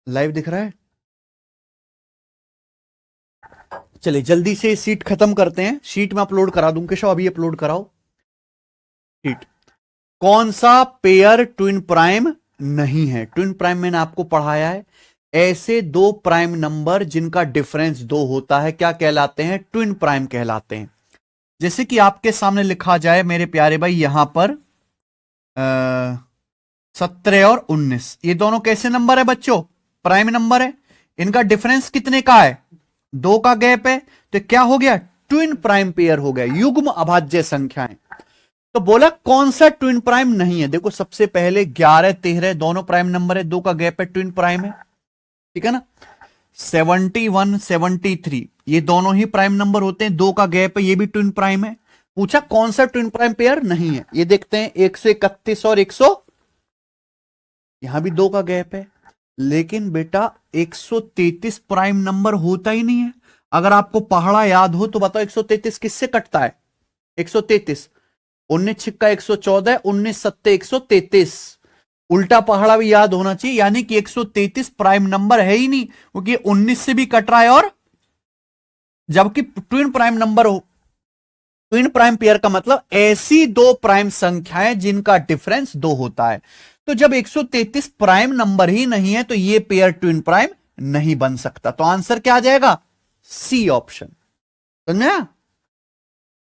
Live दिख रहा है? चलिए जल्दी से सीट खत्म करते हैं। शीट में अपलोड करा दूं केशव, अभी अपलोड कराओ शीट। कौन सा पेयर ट्विन प्राइम नहीं है? ट्विन प्राइम मैंने आपको पढ़ाया है, ऐसे दो प्राइम नंबर जिनका डिफरेंस 2 होता है क्या कहलाते हैं? ट्विन प्राइम कहलाते हैं। जैसे कि आपके सामने लिखा जाए मेरे प्यारे भाई, यहां पर 17 और 19, ये दोनों कैसे नंबर है बच्चों? प्राइम नंबर है। इनका डिफरेंस कितने का है? 2 का गैप है। तो क्या हो गया? ट्विन प्राइम पेयर हो गया, युग्म अभाज्य संख्याएं। तो बोला कौन सा ट्विन प्राइम नहीं है? देखो सबसे पहले 11 13 दोनों प्राइम नंबर है, 2 का गैप है, ट्विन प्राइम है, ठीक है ना। 71 73 ये दोनों ही प्राइम नंबर होते हैं, 2 का गैप है, ये भी ट्विन प्राइम है। पूछा कौन सा ट्विन प्राइम पेयर नहीं है? ये देखते हैं 131 और 100, यहां भी 2 का गैप है। लेकिन बेटा 133 प्राइम नंबर होता ही नहीं है। अगर आपको पहाड़ा याद हो तो बताओ 133 किससे कटता है? 133 19 छिक्का 114, 19 सत्ते 133। उल्टा पहाड़ा भी याद होना चाहिए, यानी कि 133 प्राइम नंबर है ही नहीं, क्योंकि 19 से भी कट रहा है, और जबकि ट्विन प्राइम नंबर हो। ट्विन प्राइम पेयर का मतलब ऐसी दो प्राइम संख्याएं जिनका डिफरेंस 2 होता है। तो जब 133 प्राइम नंबर ही नहीं है तो ये पेयर ट्विन प्राइम नहीं बन सकता। तो आंसर क्या आ जाएगा? C option. समझा?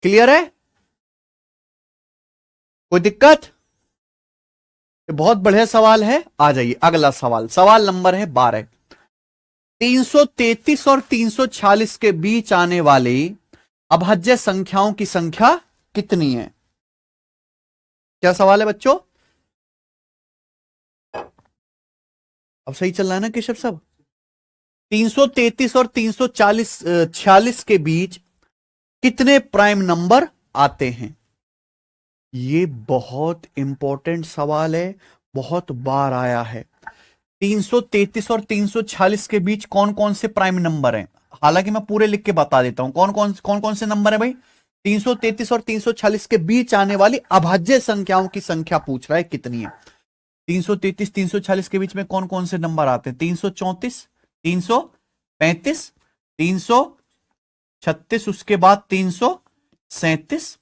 क्लियर है? कोई दिक्कत? ये बहुत बढ़िया सवाल है। आ जाइए अगला सवाल, सवाल नंबर है 12। 333 और 346 के बीच आने वाली अभाज्य संख्याओं की संख्या कितनी है? क्या सवाल है बच्चों? अब सही चल रहा है ना केशव साहब? 333 और 340 46 के बीच कितने प्राइम नंबर आते हैं? ये बहुत इंपॉर्टेंट सवाल है, बहुत बार आया है। 333 और 346 के बीच कौन कौन से प्राइम नंबर हैं? हालांकि मैं पूरे लिख के बता देता हूं कौन कौन से नंबर है भाई। 333 और 346 के बीच आने वाली अभाज्य संख्याओं की संख्या पूछ रहा है कितनी है। 333 346 के बीच में कौन कौन से नंबर आते हैं? 334, 335, 336, उसके बाद 337,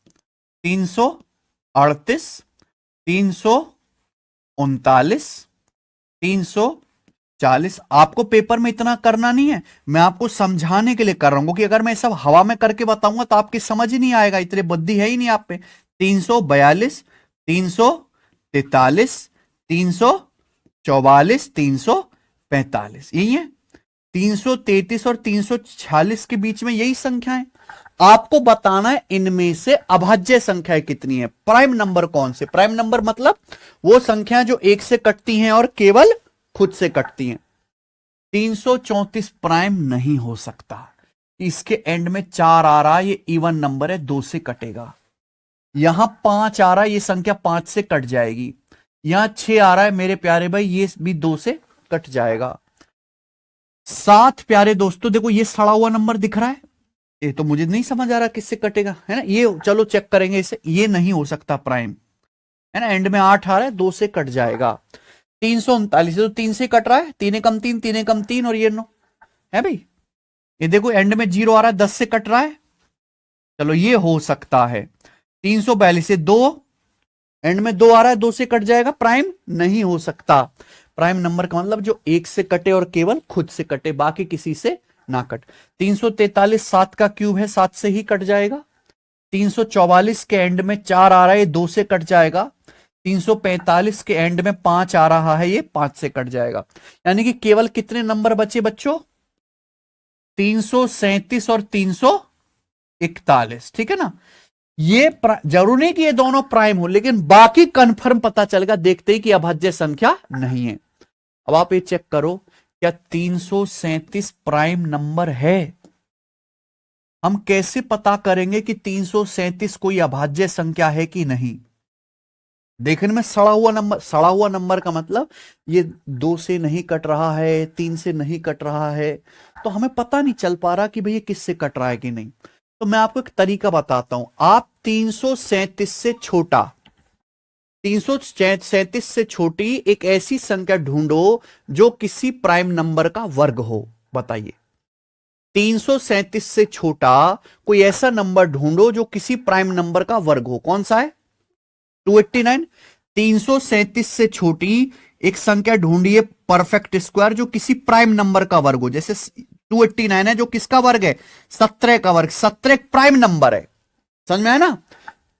338, 339, 340। आपको पेपर में इतना करना नहीं है, मैं आपको समझाने के लिए कर रहा हूं, कि अगर मैं सब हवा में करके बताऊंगा तो आपकी समझ ही नहीं आएगा, इतनी बुद्धि है ही नहीं आप पे। 342, 343, 344, 345, यही है। 333 और 346 के बीच में यही संख्या है। आपको बताना है इनमें से अभाज्य संख्याएं कितनी है, प्राइम नंबर कौन से। प्राइम नंबर मतलब वो संख्या जो एक से कटती हैं और केवल खुद से कटती हैं। 334 प्राइम नहीं हो सकता, इसके एंड में 4 आ रहा है, ये इवन नंबर है, 2 से कटेगा। यहां 5 आ रहा है, ये संख्या 5 से कट जाएगी। यहां 6 आ रहा है मेरे प्यारे भाई, ये भी 2 से कट जाएगा। 7 प्यारे दोस्तों, देखो ये सड़ा हुआ नंबर दिख रहा है, ये तो मुझे नहीं समझ आ रहा किससे कटेगा, है ना। ये चलो चेक करेंगे इसे, ये नहीं हो सकता प्राइम, है ना। एंड में 8 आ रहा है, 2 से कट जाएगा। 339 तो 3 से कट रहा है, 3 एकम 3, 3 एकम 3 और ये 9 है भाई। ये देखो एंड में 0 आ रहा है, 10 से कट रहा है, चलो ये हो सकता है। 342 से 2, एंड में 2 आ रहा है, 2 से कट जाएगा, प्राइम नहीं हो सकता। प्राइम नंबर का मतलब जो एक से कटे और केवल खुद से कटे, बाकी किसी से ना कट। 343 7 का क्यूब है, 7 से ही कट जाएगा। 344 के एंड में 4 आ रहा है, 2 से कट जाएगा। 345 के एंड में 5 आ रहा है, ये 5 से कट जाएगा। यानी कि केवल कितने नंबर बचे बच्चों? 337 और 341, ठीक है ना। ये जरूरी नहीं कि ये दोनों प्राइम हो, लेकिन बाकी कंफर्म पता चलेगा देखते ही कि अभाज्य संख्या नहीं है। अब आप ये चेक करो, क्या 337 प्राइम नंबर है? हम कैसे पता करेंगे कि 337 कोई अभाज्य संख्या है कि नहीं? देखने में सड़ा हुआ नंबर, सड़ा हुआ नंबर का मतलब ये 2 से नहीं कट रहा है, 3 से नहीं कट रहा है, तो हमें पता नहीं चल पा रहा कि भई ये किससे कट रहा है कि नहीं। तो मैं आपको एक तरीका बताता हूं। आप 337 से छोटा 337 से छोटी एक ऐसी संख्या ढूंढो जो किसी प्राइम नंबर का वर्ग हो। बताइए, 337 से छोटा कोई ऐसा नंबर ढूंढो जो किसी प्राइम नंबर का वर्ग हो। कौन सा है? 289। 337 से छोटी एक संख्या ढूंढिए परफेक्ट स्क्वायर जो किसी प्राइम नंबर का वर्ग हो। जैसे 289 है जो किसका वर्ग है? 17 का वर्ग। 17 एक प्राइम नंबर है, समझ में आया ना?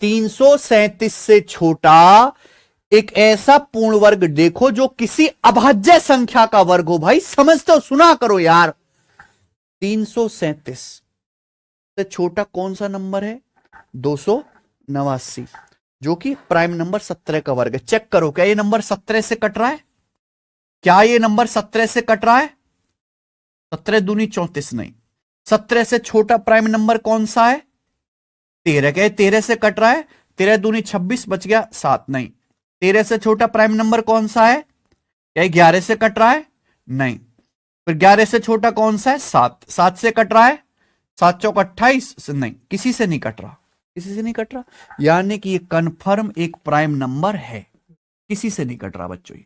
337 से छोटा एक ऐसा पूर्ण वर्ग देखो जो किसी अभाज्य संख्या का वर्ग हो। भाई समझते हो? सुना करो यार। 337 से छोटा कौन सा नंबर है? 289, जो कि प्राइम नंबर 17 का वर्ग है। चेक करो, क्या ये नंबर 17 से कट रहा है? क्या ये नंबर 17 से कट रहा है? 17 दूनी 34 नहीं। 17 से छोटा प्राइम नंबर कौन सा है? 13। क्या 13 से कट रहा है? 13 दूनी 26, बच गया 7 नहीं। 13 से छोटा प्राइम नंबर कौन सा है? क्या 11 से कट रहा है? नहीं। फिर 11 से छोटा कौन सा है? 7। 7 से कट रहा है? 7 चौक 28 नहीं, किसी से नहीं कट रहा, किसी से नहीं कट रहा। यानी कि ये कन्फर्म एक प्राइम नंबर है, किसी से नहीं कट रहा बच्चों। ये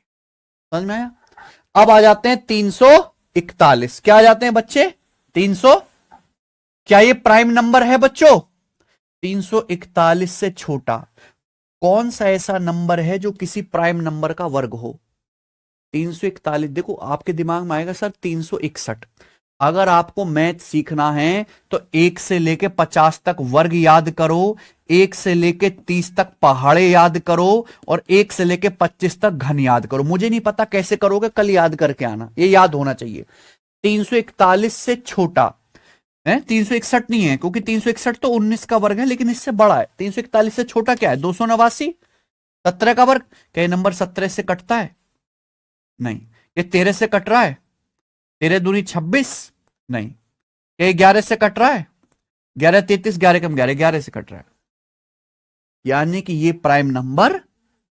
समझ में आया? अब आ जाते हैं 341। क्या आ जाते हैं बच्चे? 300। क्या ये प्राइम नंबर है बच्चों? 341 से छोटा कौन सा ऐसा नंबर है जो किसी प्राइम नंबर का वर्ग हो? 341। देखो आपके दिमाग में आएगा सर 361। अगर आपको मैथ सीखना है तो 1 से लेके 50 तक वर्ग याद करो, 1 से लेके 30 तक पहाड़े याद करो, और 1 से लेके 25 तक घन याद करो। मुझे नहीं पता कैसे करोगे, कल याद करके आना, ये याद होना चाहिए। 341 से छोटा है, 361 नहीं है, क्योंकि 361 तो 19 का वर्ग है, लेकिन इससे बड़ा है। 341 से छोटा क्या है? 289, 17 का वर्ग। क्या ये नंबर 17 से कटता है? नहीं। ये 13 से कट रहा है? 13 दूनी 26 नहीं। क्या 11 से कट रहा है? 11 33, 11 कम 11, 11 से कट रहा है। यानी कि ये प्राइम नंबर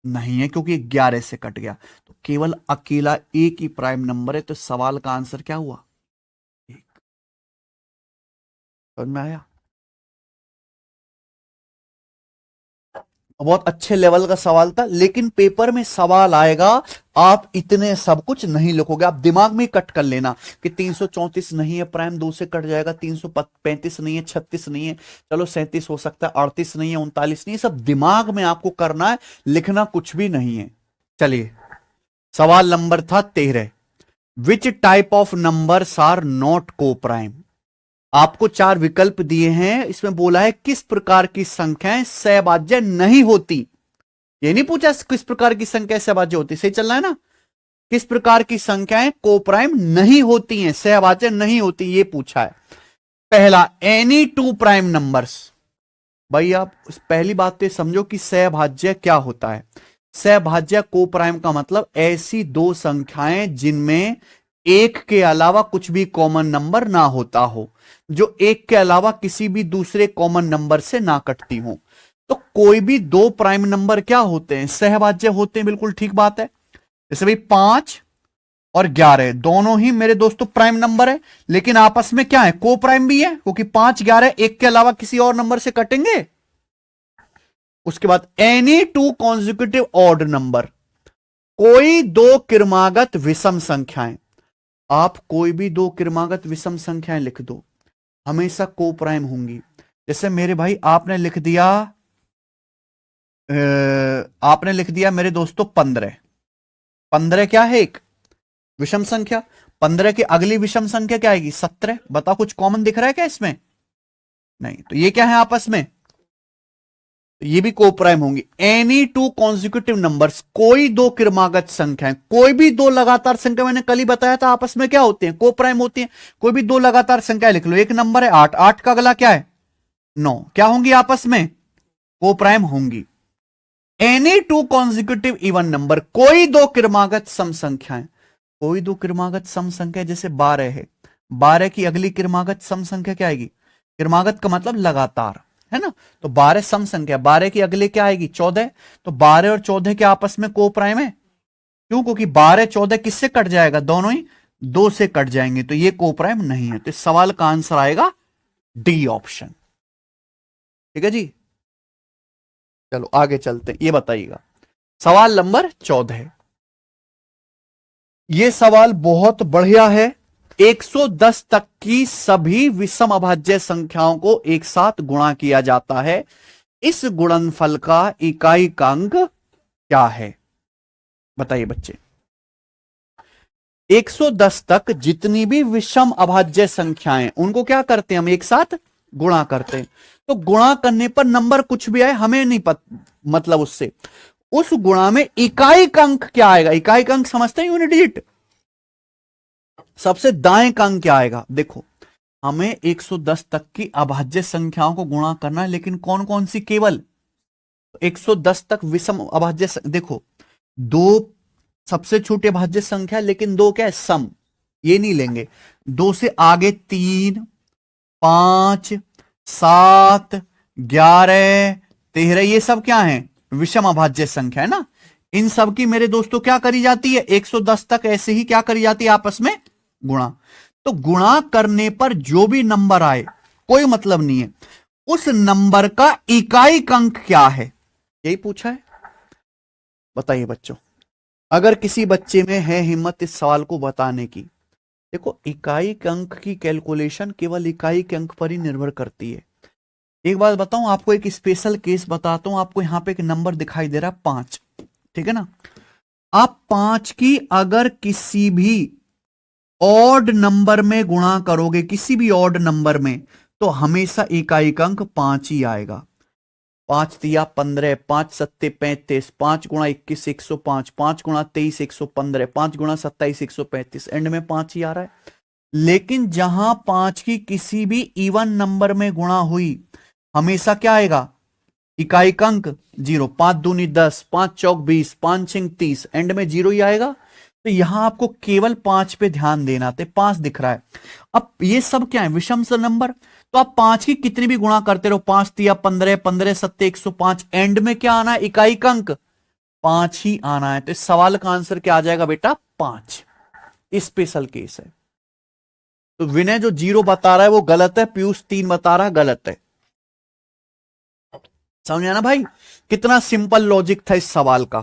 नहीं है, क्योंकि 11 से कट गया। तो केवल अकेला एक ही प्राइम नंबर है। तो सवाल का आंसर क्या हुआ? एक। समझ में आया? बहुत अच्छे लेवल का सवाल था, लेकिन पेपर में सवाल आएगा, आप इतने सब कुछ नहीं लिखोगे, आप दिमाग में कट कर लेना कि 334 नहीं है, प्राइम 2 से कट जाएगा, 335 नहीं है, 36 नहीं है, चलो 37 हो सकता है, 38 नहीं है, 39 नहीं है, सब दिमाग में आपको करना है, लिखना कुछ भी नहीं है। चलिए, सवाल नंबर था 13। Which type of numbers are not coprime? आपको 4 विकल्प दिए हैं, इसमें बोला है किस प्रकार की संख्याएं सहभाज्य नहीं होती। ये नहीं पूछा किस प्रकार की संख्या सहभाज्य होती, सही चल रहा है ना? किस प्रकार की संख्याएं कोप्राइम नहीं होती हैं, सहभाज्य नहीं होती, ये पूछा है। पहला, एनी 2 प्राइम नंबर्स। भाई आप पहली बात तो समझो कि सहभाज्य क्या होता है। सहभाज्य कोप्राइम का मतलब ऐसी 2 संख्याएं जिनमें एक के अलावा कुछ भी कॉमन नंबर ना होता हो, जो एक के अलावा किसी भी दूसरे कॉमन नंबर से ना कटती हो। तो कोई भी 2 प्राइम नंबर क्या होते हैं? सहभाज्य होते हैं, बिल्कुल ठीक बात है। जैसे भाई 5 और 11 दोनों ही मेरे दोस्तों प्राइम नंबर है, लेकिन आपस में क्या है? को प्राइम भी है, क्योंकि 5 11 एक के अलावा किसी और नंबर से कटेंगे। उसके बाद एनी 2 कॉन्जिक्यूटिव ऑड नंबर, कोई 2 क्रमागत विषम संख्याएं। आप कोई भी 2 क्रमागत विषम संख्याएं लिख दो, हमेशा को प्राइम होंगी। जैसे मेरे भाई आपने लिख दिया मेरे दोस्तों 15। 15 क्या है? एक विषम संख्या। 15 की अगली विषम संख्या क्या आएगी? 17। बताओ कुछ कॉमन दिख रहा है क्या इसमें? नहीं। तो ये क्या है आपस में? तो ये भी को प्राइम होंगी। एनी 2 कॉन्जिक्यूटिव नंबर्स, कोई 2 क्रमागत संख्याएं, कोई भी 2 लगातार संख्या, मैंने कल ही बताया था आपस में क्या होती हैं? को प्राइम होती हैं। कोई भी 2 लगातार संख्या लिख लो, एक नंबर है 8, 8 का अगला क्या है? 9, क्या होंगी आपस में? को प्राइम होंगी। एनी 2 कॉन्जिक्यूटिव इवन नंबर, कोई 2 क्रमागत सम संख्याएं। कोई 2 क्रमागत सम संख्या, जैसे 12 है, 12 की अगली क्रमागत सम संख्या क्या आएगी? क्रमागत का मतलब लगातार है ना? तो 12 सम संख्या, 12 की अगले क्या आएगी? 14। तो 12 और 14 के आपस में को प्राइम है। क्यों? क्योंकि 12 14 किससे कट जाएगा? दोनों ही 2 से कट जाएंगे, तो ये को प्राइम नहीं है। तो इस सवाल का आंसर आएगा डी ऑप्शन। ठीक है जी, चलो आगे चलते हैं। ये बताइएगा, सवाल नंबर 14, यह सवाल बहुत बढ़िया है। 110 तक की सभी विषम अभाज्य संख्याओं को एक साथ गुणा किया जाता है, इस गुणनफल का इकाईकांक क्या है? बताइए बच्चे। 110 तक जितनी भी विषम अभाज्य संख्याएं, उनको क्या करते हैं हम? एक साथ गुणा करते हैं। तो गुणा करने पर नंबर कुछ भी आए हमें नहीं मतलब उससे उस गुणा में इकाईकांक क्या आएगा? इकाईकांक समझते हैं? Unit digit. सबसे दाएं का अंक क्या आएगा? देखो, हमें 110 तक की अभाज्य संख्याओं को गुणा करना है, लेकिन कौन कौन सी? केवल 110 तक विषम अभाज्य। देखो, दो सबसे छोटी अभाज्य संख्या, लेकिन दो क्या है? सम। ये नहीं लेंगे। दो से आगे 3, 5, 7, 11, 13, ये सब क्या है? विषम अभाज्य संख्या है ना। इन सब की मेरे दोस्तों क्या करी जाती है? 110 तक ऐसे ही क्या करी जाती है? आपस में गुणा। तो गुणा करने पर जो भी नंबर आए कोई मतलब नहीं है, उस नंबर का इकाईकांक क्या है, यही पूछा है। बताइए बच्चों, अगर किसी बच्चे में है हिम्मत इस सवाल को बताने की। देखो, इकाईकांक की कैलकुलेशन केवल इकाई के अंक पर ही निर्भर करती है। एक बात बताऊं आपको, एक स्पेशल केस बताता हूं आपको। यहां पे एक नंबर दिखाई दे रहा है 5, ठीक है ना। आप 5 की अगर किसी भी ऑड नंबर में गुणा करोगे, किसी भी ऑड नंबर में, तो हमेशा इकाईकांक 5 ही आएगा। 5 तिया 15, 5 सत्ते 35, 5 गुणा 21 105, 5 गुणा 23 115, 5 गुणा 27 135, एंड में 5 ही आ रहा है। लेकिन जहां 5 की किसी भी इवन नंबर में गुणा हुई, हमेशा क्या आएगा? इकाईकांक 0। 5 दूनी 10, 5 चौक 20, 5 छिंग 30, एंड में 0 ही आएगा। तो यहां आपको केवल 5 पे ध्यान देना थे। 5 दिख रहा है। अब ये सब क्या है? विषम नंबर। तो आप 5 की कितनी भी गुणा करते रहो, 5 तिया 15, 15 सत्ते 105, एंड में क्या आना है? इकाईकांक 5 ही आना है। तो इस सवाल का आंसर क्या आ जाएगा बेटा? 5। स्पेशल केस है। तो विनय जो 0 बता रहा है वो गलत है, पीयूष 3 बता रहा है, गलत है। समझ आना भाई? कितना सिंपल लॉजिक था इस सवाल का।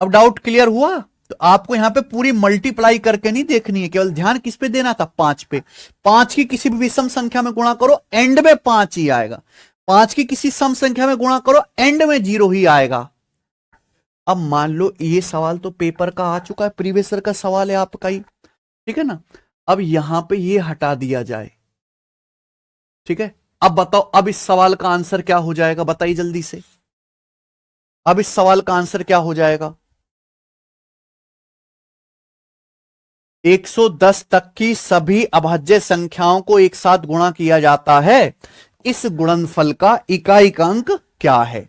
अब डाउट क्लियर हुआ? तो आपको यहां पे पूरी मल्टीप्लाई करके नहीं देखनी है, केवल ध्यान किस पे देना था? 5 पे। 5 की किसी भी विषम संख्या में गुणा करो, एंड में 5 ही आएगा। 5 की किसी सम संख्या में गुणा करो, एंड में 0 ही आएगा। अब मान लो ये सवाल तो पेपर का आ चुका है, प्रीवियस ईयर का सवाल है आपका ही, ठीक है ना। अब यहां पे ये हटा दिया जाए, ठीक है। अब बताओ, अब इस सवाल का आंसर क्या हो जाएगा? बताइए जल्दी से। अब इस सवाल का आंसर क्या हो जाएगा? 110 तक की सभी अभाज्य संख्याओं को एक साथ गुणा किया जाता है, इस गुणनफल का इकाईकांक क्या है?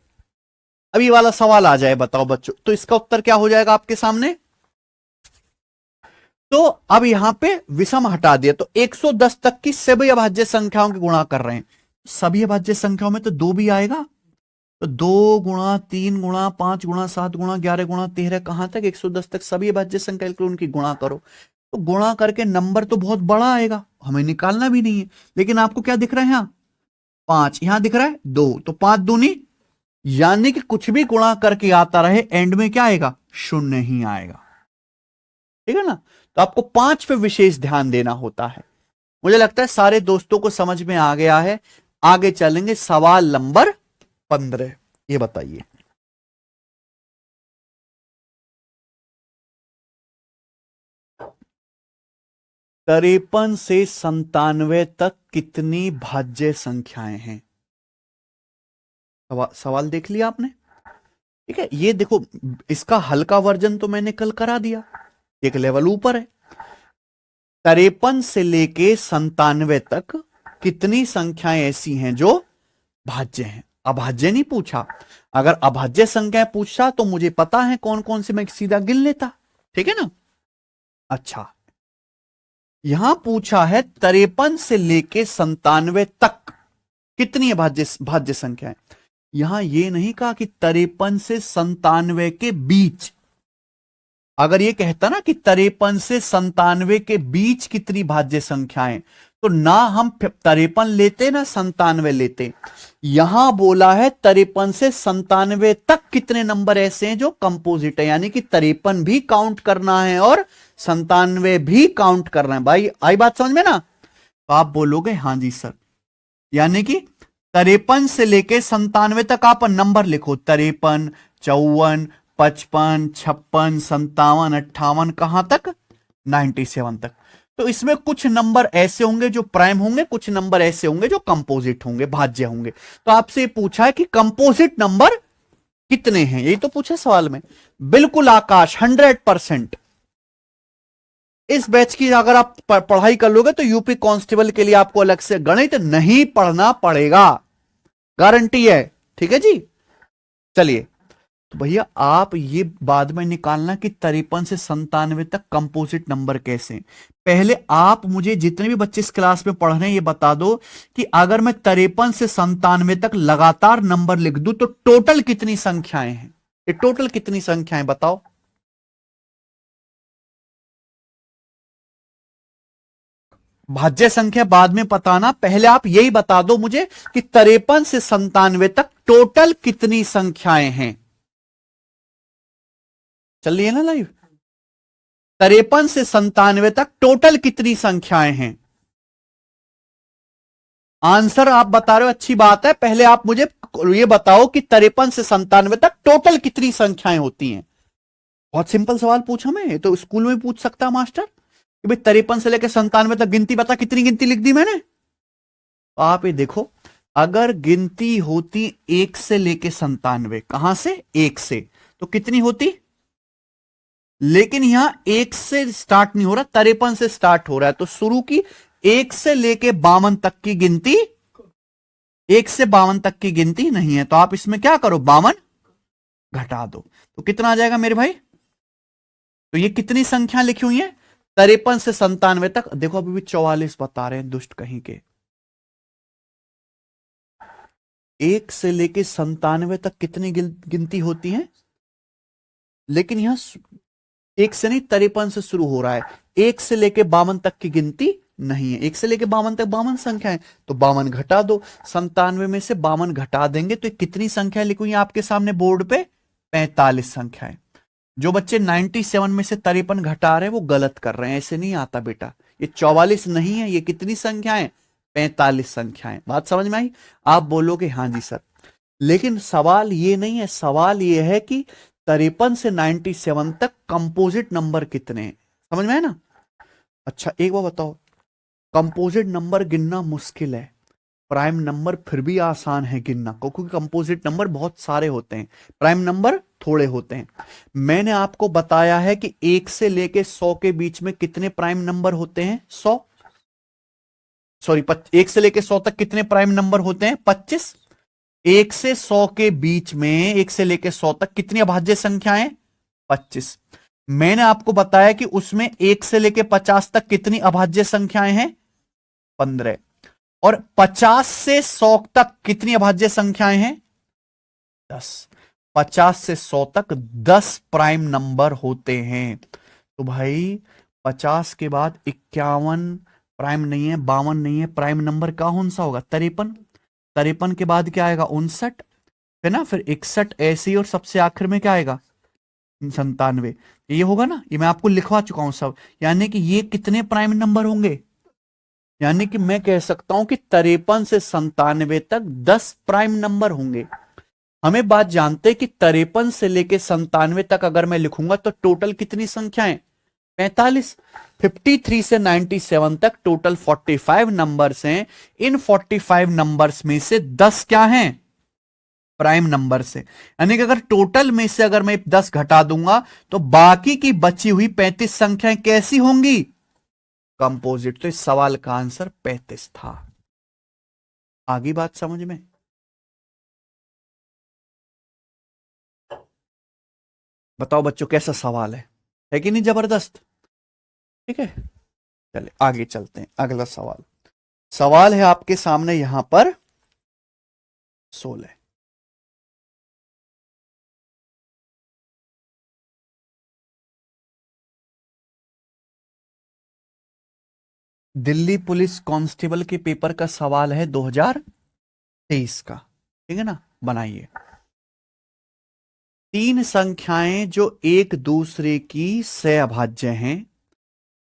अब ये वाला सवाल आ जाए, बताओ बच्चों, तो इसका उत्तर क्या हो जाएगा आपके सामने? तो अब यहां पे विषम हटा दिया, तो 110 तक की सभी अभाज्य संख्याओं के गुणा कर रहे हैं। सभी अभाज्य संख्याओं में तो 2 भी आएगा। तो 2 गुणा 3 गुणा 5 गुणा 7 गुणा 11 गुणा 13, कहां तक? 110 तक सभी अभाज्य संख्या को उनकी गुणा करो। तो गुणा करके नंबर तो बहुत बड़ा आएगा, हमें निकालना भी नहीं है। लेकिन आपको क्या दिख रहा है? यहां 5, यहां दिख रहा है 2, तो 5 दूनी, यानी कि कुछ भी गुणा करके आता रहे, एंड में क्या आएगा? 0 ही आएगा, ठीक है ना। तो आपको 5 पे विशेष ध्यान देना होता है। मुझे लगता है सारे दोस्तों को समझ में आ गया है। आगे चलेंगे, सवाल नंबर 15। ये बताइए, तिरपन से 97 तक कितनी भाज्य संख्याएं हैं? सवाल देख लिया आपने, ठीक है। ये देखो, इसका हल्का वर्जन तो मैंने कल करा दिया, एक लेवल ऊपर है। 53 से लेके 97 तक कितनी संख्याएं ऐसी हैं जो भाज्य हैं? अभाज्य नहीं पूछा। अगर अभाज्य संख्याएं पूछा तो मुझे पता है कौन कौन से, मैं सीधा गिन लेता, ठीक है ना। अच्छा, यहां पूछा है 53 से लेके 97 तक कितनी भाज्य संख्याएं। यहां यह नहीं कहा कि 53 से 97 के बीच। अगर ये कहता ना कि 53 से 97 के बीच कितनी भाज्य संख्याएं, तो ना हम 53 लेते ना 97 लेते। यहां बोला है 53 से 97 तक कितने नंबर ऐसे हैं जो कंपोजिट है, यानी कि 53 भी काउंट करना है और 97 भी काउंट करना है। भाई आई बात समझ में ना? तो आप बोलोगे हाँ जी सर, यानी कि 53 से लेके 97 तक आप नंबर लिखो, 53, 54, 55, 56, 57, 58, कहां तक? 97 तक। तो इसमें कुछ नंबर ऐसे होंगे जो प्राइम होंगे, कुछ नंबर ऐसे होंगे जो कंपोजिट होंगे, भाज्य होंगे। तो आपसे पूछा है कि कंपोजिट नंबर कितने हैं, यही तो पूछे सवाल में। बिल्कुल आकाश, 100%। इस बैच की अगर आप पढ़ाई कर लोगे तो यूपी कांस्टेबल के लिए आपको अलग से गणित नहीं पढ़ना पड़ेगा, गारंटी है। ठीक है जी। चलिए, तो भैया आप ये बाद में निकालना कि 53 से 97 तक कंपोजिट नंबर कैसे हैं। पहले आप मुझे, जितने भी बच्चे इस क्लास में पढ़ रहे हैं, ये बता दो कि अगर मैं 53 से 97 तक लगातार नंबर लिख दूं तो टोटल कितनी संख्याएं हैं? ये टोटल कितनी संख्याएं बताओ। भाज्य संख्या बाद में बताना, पहले आप यही बता दो मुझे कि 53 से 97 तक टोटल कितनी संख्याएं हैं। चल रही है ना लाइव? 53 से 97 तक टोटल कितनी संख्याएं हैं? आंसर आप बता रहे हो, अच्छी बात है। पहले आप मुझे ये बताओ कि 53 से 97 तक टोटल कितनी संख्याएं होती हैं। बहुत सिंपल सवाल पूछा मैं, ये तो स्कूल में पूछ सकता है मास्टर कि भाई 53 से लेकर 97 तक गिनती बता, कितनी गिनती लिख दी मैंने। तो आप ये देखो, अगर गिनती होती 1 से लेकर 97, कहां से? 1 से, तो कितनी होती? लेकिन यहां 1 से स्टार्ट नहीं हो रहा, 53 से स्टार्ट हो रहा है, तो शुरू की 1 से लेके 52 तक की गिनती, 1 से 52 तक की गिनती नहीं है। तो आप इसमें क्या करो, 52 घटा दो, तो कितना आ जाएगा मेरे भाई? तो ये कितनी संख्या लिखी हुई है? 53 से 97 तक। देखो अभी भी 44 बता रहे हैं, दुष्ट कहीं के। 1 से लेके 97 तक कितनी गिनती होती है? लेकिन यहां 1 से नहीं, 53 से शुरू हो रहा है, 1 से लेके 52 तक की गिनती नहीं है। 1 से लेके 52 तक 52 संख्या है, तो 52 घटा दो, 97 में से 52 घटा देंगे तो कितनी संख्या लिखी हुई है आपके सामने बोर्ड पे? 45 संख्याएं। जो बच्चे 97 में से 53 घटा रहे हैं वो गलत कर रहे हैं, ऐसे नहीं आता बेटा। ये 44 नहीं है, ये कितनी संख्याएं? 45 संख्याएं। बात समझ में आई? आप बोलोगे हाँ जी सर, लेकिन सवाल ये नहीं है, सवाल ये है कि 53 से 97 तक कंपोजिट नंबर कितने हैं। समझ में है ना? अच्छा एक बार बताओ, कंपोजिट नंबर गिनना मुश्किल है, प्राइम नंबर फिर भी आसान है गिनना, क्योंकि कंपोजिट नंबर बहुत सारे होते हैं, प्राइम नंबर थोड़े होते हैं। मैंने आपको बताया है कि 1 से लेके 100 के बीच में कितने प्राइम नंबर होते हैं? 100, सॉरी, 1 से लेके 100 तक कितने प्राइम नंबर होते हैं? 25। 1 से 100 के बीच में, 1 से लेके 100 तक कितनी अभाज्य संख्याएं? 25। मैंने आपको बताया कि उसमें 1 से लेके 50 तक कितनी अभाज्य संख्याएं हैं? 15। और 50 से 100 तक कितनी अभाज्य संख्याएं हैं? 10। 50 से 100 तक 10 प्राइम नंबर होते हैं। तो भाई 50 के बाद 51 प्राइम नहीं है, 52 नहीं है, प्राइम नंबर कौन सा होगा? 53। 53 के बाद क्या आएगा? 59 है ना, फिर 61 ऐसे ही, और सबसे आखिर में क्या आएगा? 97। ये होगा ना, ये मैं आपको लिखवा चुका हूं सब। यानी कि ये कितने प्राइम नंबर होंगे? यानी कि मैं कह सकता हूं कि 53 से 97 तक 10 प्राइम नंबर होंगे। हमें बात जानते हैं कि 53 से लेके 97 तक अगर मैं लिखूंगा तो टोटल कितनी संख्याएं? 45। 53 से 97 तक टोटल 45 नंबर्स हैं। इन 45 नंबर्स में से 10 क्या हैं? प्राइम नंबर से। यानी कि अगर टोटल में से अगर मैं 10 घटा दूंगा तो बाकी की बची हुई 35 संख्याएं कैसी होंगी? कंपोजिट। तो इस सवाल का आंसर 35 था। आगे बात समझ में? बताओ बच्चों, कैसा सवाल है कि नहीं जबरदस्त? ठीक है, चलिए आगे चलते हैं। अगला सवाल, सवाल है आपके सामने यहां पर 16। दिल्ली पुलिस कांस्टेबल के पेपर का सवाल है 2023 का, ठीक है ना। बनाइए। तीन संख्याएं जो एक दूसरे की सहअभाज्य हैं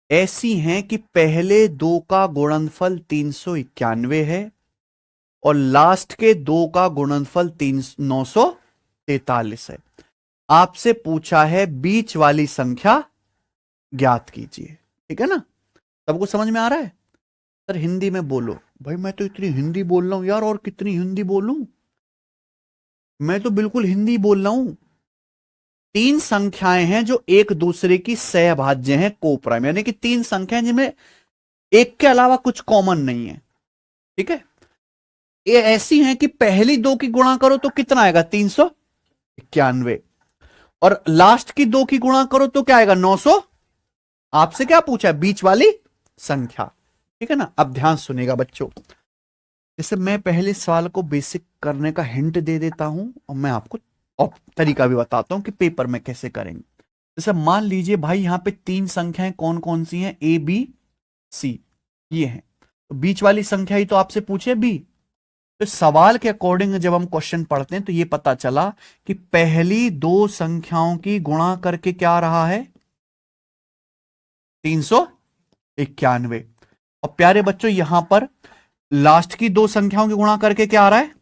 ऐसी हैं कि पहले दो का गुणनफल 391 है और लास्ट के दो का गुणनफल 943 है। आपसे पूछा है बीच वाली संख्या ज्ञात कीजिए, ठीक है ना। सबको समझ में आ रहा है? सर हिंदी में बोलो। भाई मैं तो इतनी हिंदी बोल रहा हूं यार, और कितनी हिंदी बोलूं, मैं तो बिल्कुल हिंदी बोल रहा हूं। तीन संख्याएं हैं जो एक दूसरे की सहभाज्य हैं, कोप्राइम, यानी कि तीन संख्याएं जिनमें एक के अलावा कुछ कॉमन नहीं है, ठीक है। ये ऐसी हैं कि पहली दो की गुणा करो तो कितना आएगा 391, और लास्ट की दो की गुणा करो तो क्या आएगा 900। आपसे क्या पूछा है? बीच वाली संख्या, ठीक है ना। अब ध्यान सुनेगा बच्चों, जैसे मैं पहले सवाल को बेसिक करने का हिंट दे देता हूं और मैं आपको तरीका भी बताता हूं कि पेपर में कैसे करेंगे। जैसे मान लीजिए भाई यहां पे तीन संख्याएं कौन कौन सी हैं, ए बी सी, ये हैं। तो बीच वाली संख्या ही तो आपसे पूछे बी। तो सवाल के अकॉर्डिंग जब हम क्वेश्चन पढ़ते हैं तो ये पता चला कि पहली दो संख्याओं की गुणा करके क्या आ रहा है 391। और प्यारे बच्चों यहां पर लास्ट की दो संख्याओं की गुणा करके क्या आ रहा है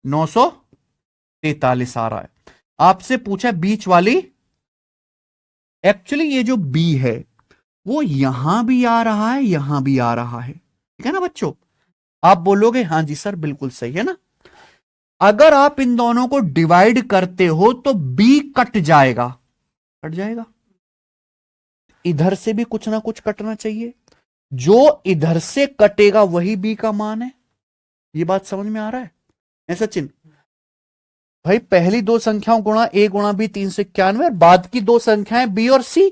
943 आ रहा है। आपसे पूछा बीच वाली, एक्चुअली ये जो बी है वो यहां भी आ रहा है, यहां भी आ रहा है, ठीक है ना बच्चों। आप बोलोगे हाँ जी सर बिल्कुल सही है ना। अगर आप इन दोनों को डिवाइड करते हो तो बी कट जाएगा, कट जाएगा। इधर से भी कुछ ना कुछ कटना चाहिए, जो इधर से कटेगा वही बी का मान है। ये बात समझ में आ रहा है सचिन? भाई पहली दो संख्याओं गुणा ए गुणा बी 391 और बाद की दो संख्याएं बी और सी,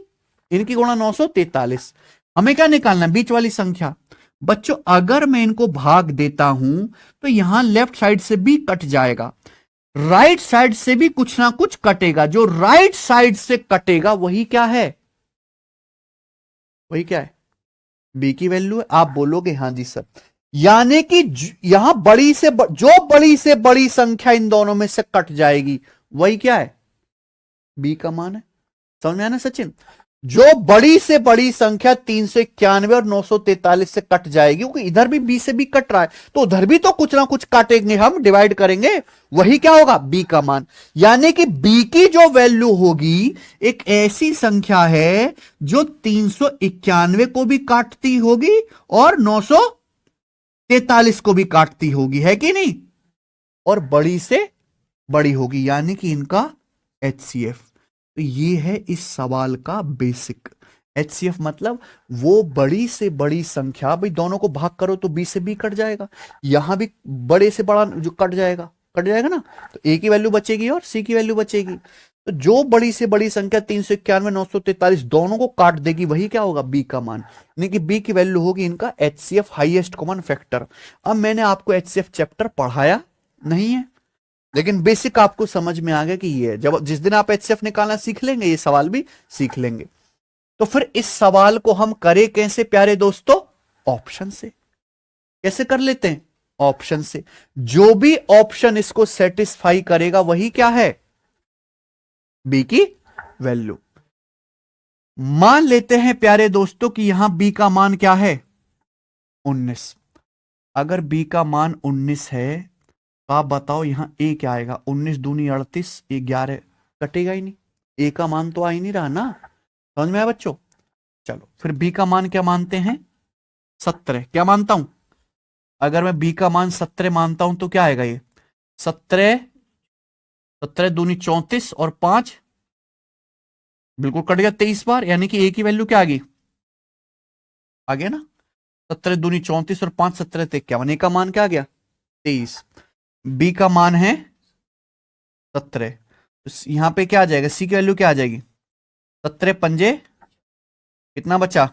इनकी गुणा 943। हमें क्या निकालना है? बीच वाली संख्या। बच्चों अगर मैं इनको भाग देता हूं तो यहां लेफ्ट साइड से भी कट जाएगा, राइट साइड से भी कुछ ना कुछ कटेगा। जो राइट साइड से कटेगा वही क्या है? वही क्या है? बी की वैल्यू है। आप बोलोगे हाँ जी सर, यानी कि यहां जो बड़ी से बड़ी संख्या इन दोनों में से कट जाएगी वही क्या है? बी का मान है। समझ में आया ना सचिन? जो बड़ी से बड़ी संख्या 391 और 943 से कट जाएगी, क्योंकि इधर भी बी से भी कट रहा है तो उधर भी तो कुछ ना कुछ काटेंगे, हम डिवाइड करेंगे, वही क्या होगा? बी का मान। यानी कि बी की जो वैल्यू होगी एक ऐसी संख्या है जो 391 को भी काटती होगी और 943 को भी काटती होगी, है कि नहीं? और बड़ी से बड़ी होगी, यानी कि इनका एचसीएफ। तो ये है इस सवाल का बेसिक। एचसीएफ मतलब वो बड़ी से बड़ी संख्या, भाई दोनों को भाग करो तो बी से बी कट जाएगा, यहां भी बड़े से बड़ा जो कट जाएगा ना, तो ए की वैल्यू बचेगी और सी की वैल्यू बचेगी। तो जो बड़ी से बड़ी संख्या 391 943 दोनों को काट देगी वही क्या होगा? बी का मान। यानी कि बी की वैल्यू होगी इनका एचसीएफ, हाईएस्ट कॉमन फैक्टर। अब मैंने आपको एचसीएफ चैप्टर पढ़ाया नहीं है, लेकिन बेसिक आपको समझ में आ गया कि ये है। जब जिस दिन आप एचसीएफ निकालना सीख लेंगे ये सवाल भी सीख लेंगे। तो फिर इस सवाल को हम करें कैसे प्यारे दोस्तों? ऑप्शन से। कैसे कर लेते हैं? ऑप्शन से। जो भी ऑप्शन इसको सेटिस्फाई करेगा वही क्या है? बी की वैल्यू। मान लेते हैं प्यारे दोस्तों कि यहां बी का मान क्या है 19। अगर बी का मान 19 है तो आप बताओ यहां ए क्या आएगा? 19 दूनी 38, 11 कटेगा ही नहीं, ए का मान तो आ ही नहीं रहा ना। समझ में आया बच्चों? चलो फिर बी का मान क्या मानते हैं? 17। क्या मानता हूं? अगर मैं बी का मान 17 मानता हूं तो क्या आएगा ये 17, 17 दूनी 34 और 5 बिल्कुल कट गया 23 बार, यानी कि ए की वैल्यू क्या आ गई? आ गया ना 17 दूनी 34 और 5 17 53, ए का मान क्या आ गया 23। बी का मान है 17, तो यहां पे क्या आ जाएगा? सी की वैल्यू क्या आ जाएगी? 17 पंजे कितना बचा?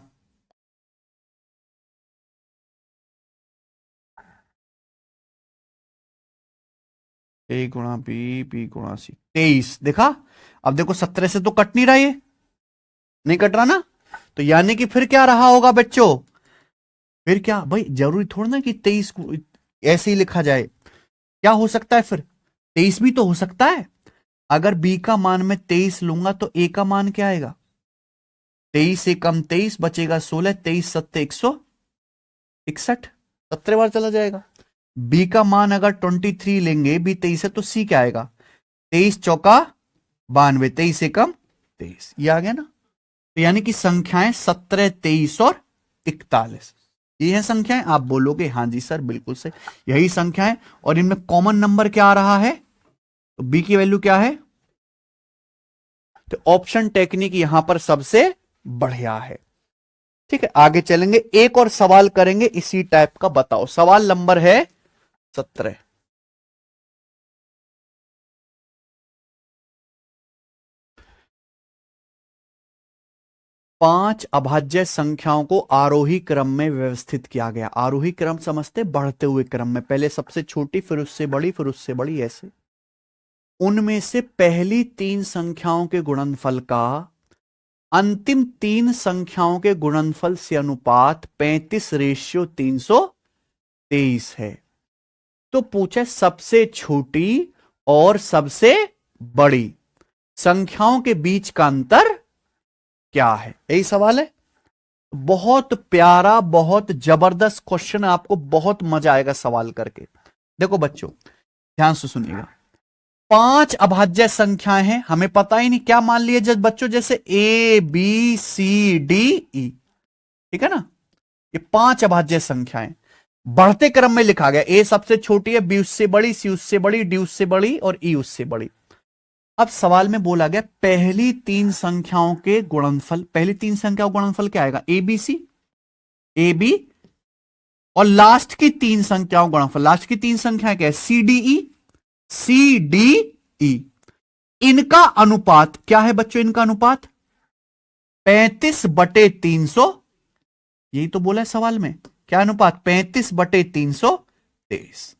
ए गुणा बी गुणा सी, 23। देखा? अब देखो 17 से तो कट नहीं रहा, ये नहीं कट रहा ना, तो यानी कि फिर क्या रहा होगा बच्चों, फिर क्या भाई, जरूरी थोड़ा ना कि 23 को ऐसे ही लिखा जाए, क्या हो सकता है फिर 23 भी तो हो सकता है। अगर बी का मान मैं 23 लूंगा तो ए का मान क्या आएगा, 23 से कम 23 बचेगा 16, 23 सत्ते 161, 17 बार चला जाएगा। बी का मान अगर 23 लेंगे, बी 23 है तो सी क्या आएगा, 23 चौका 92, 23 से कम 23, ये आ गया ना। तो यानी कि संख्याएं 17, 23 और 41, ये है संख्याएं। आप बोलोगे हाँ जी सर बिल्कुल सही, यही संख्याएं। और इनमें कॉमन नंबर क्या आ रहा है, तो बी की वैल्यू क्या है, तो ऑप्शन टेक्निक यहां पर सबसे बढ़िया है। ठीक है, आगे चलेंगे, एक और सवाल करेंगे इसी टाइप का। बताओ, सवाल नंबर है 17। पांच अभाज्य संख्याओं को आरोही क्रम में व्यवस्थित किया गया। आरोही क्रम समझते, बढ़ते हुए क्रम में, पहले सबसे छोटी फिर उससे बड़ी फिर उससे बड़ी, ऐसे। उनमें से पहली तीन संख्याओं के गुणनफल का अंतिम तीन संख्याओं के गुणनफल से अनुपात 35:323 है। तो पूछे सबसे छोटी और सबसे बड़ी संख्याओं के बीच का अंतर क्या है, यही सवाल है। बहुत प्यारा, बहुत जबरदस्त क्वेश्चन, आपको बहुत मजा आएगा सवाल करके। देखो बच्चों ध्यान से सुनिएगा, पांच अभाज्य संख्याएं हैं, हमें पता ही नहीं क्या मान लिए जब बच्चों, जैसे ए बी सी डी ई, ठीक है ना, ये पांच अभाज्य संख्याएं बढ़ते क्रम में लिखा गया, ए सबसे छोटी है, बी उससे बड़ी, सी उससे बड़ी, डी उससे बड़ी और ई उससे बड़ी। अब सवाल में बोला गया पहली तीन संख्याओं के गुणनफल, पहली तीन संख्याओं का गुणनफल क्या आएगा, A B C, A B, और लास्ट की तीन संख्याओं का गुणनफल, लास्ट की तीन संख्या क्या है, C D E, C D E. इनका अनुपात क्या है बच्चों, इनका अनुपात 35/300, यही तो बोला है सवाल में, क्या अनुपात 35/323।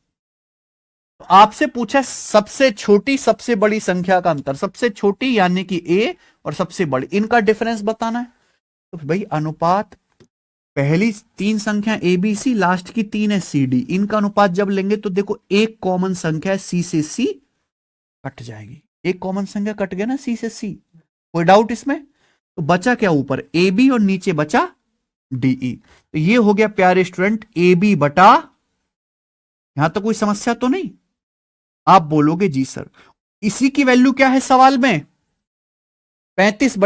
तो आपसे पूछा सबसे छोटी सबसे बड़ी संख्या का अंतर, सबसे छोटी यानी कि ए और सबसे बड़ी, इनका डिफरेंस बताना है। तो भाई अनुपात, पहली तीन संख्या ए बी सी, लास्ट की तीन है सी डी, इनका अनुपात जब लेंगे तो देखो एक कॉमन संख्या है, सी से सी कट जाएगी, एक कॉमन संख्या कट गया ना सी से सी, कोई डाउट इसमें। तो बचा क्या, ऊपर ए बी और नीचे बचा डीई। तो ये हो गया प्यारे स्टूडेंट ए बी बटा, यहां तक कोई समस्या तो नहीं, आप बोलोगे जी सर। इसी की वैल्यू क्या है सवाल में, 35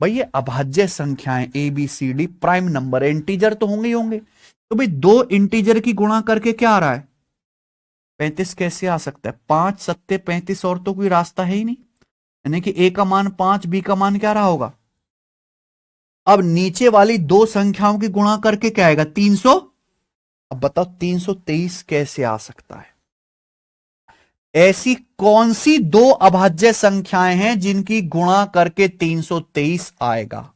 भाई ये अभाज्य संख्याएं A B C D prime number है, इंटीजर तो होंगे ही होंगे। तो भाई दो इंटीजर की गुणा करके क्या आ रहा है, 35 कैसे आ सकता है, 5 सत्ते 35, और तो कोई रास्ता है ही नहीं, यानी कि ए का मान 5, बी का मान क्या रहा होगा। अब नीचे वाली दो संख्याओं की गुणा करके क्या आएगा, 300। अब बताओ 323 कैसे आ सकता है, ऐसी कौन सी दो अभाज्य संख्याएं हैं जिनकी गुणा करके 323 आएगा,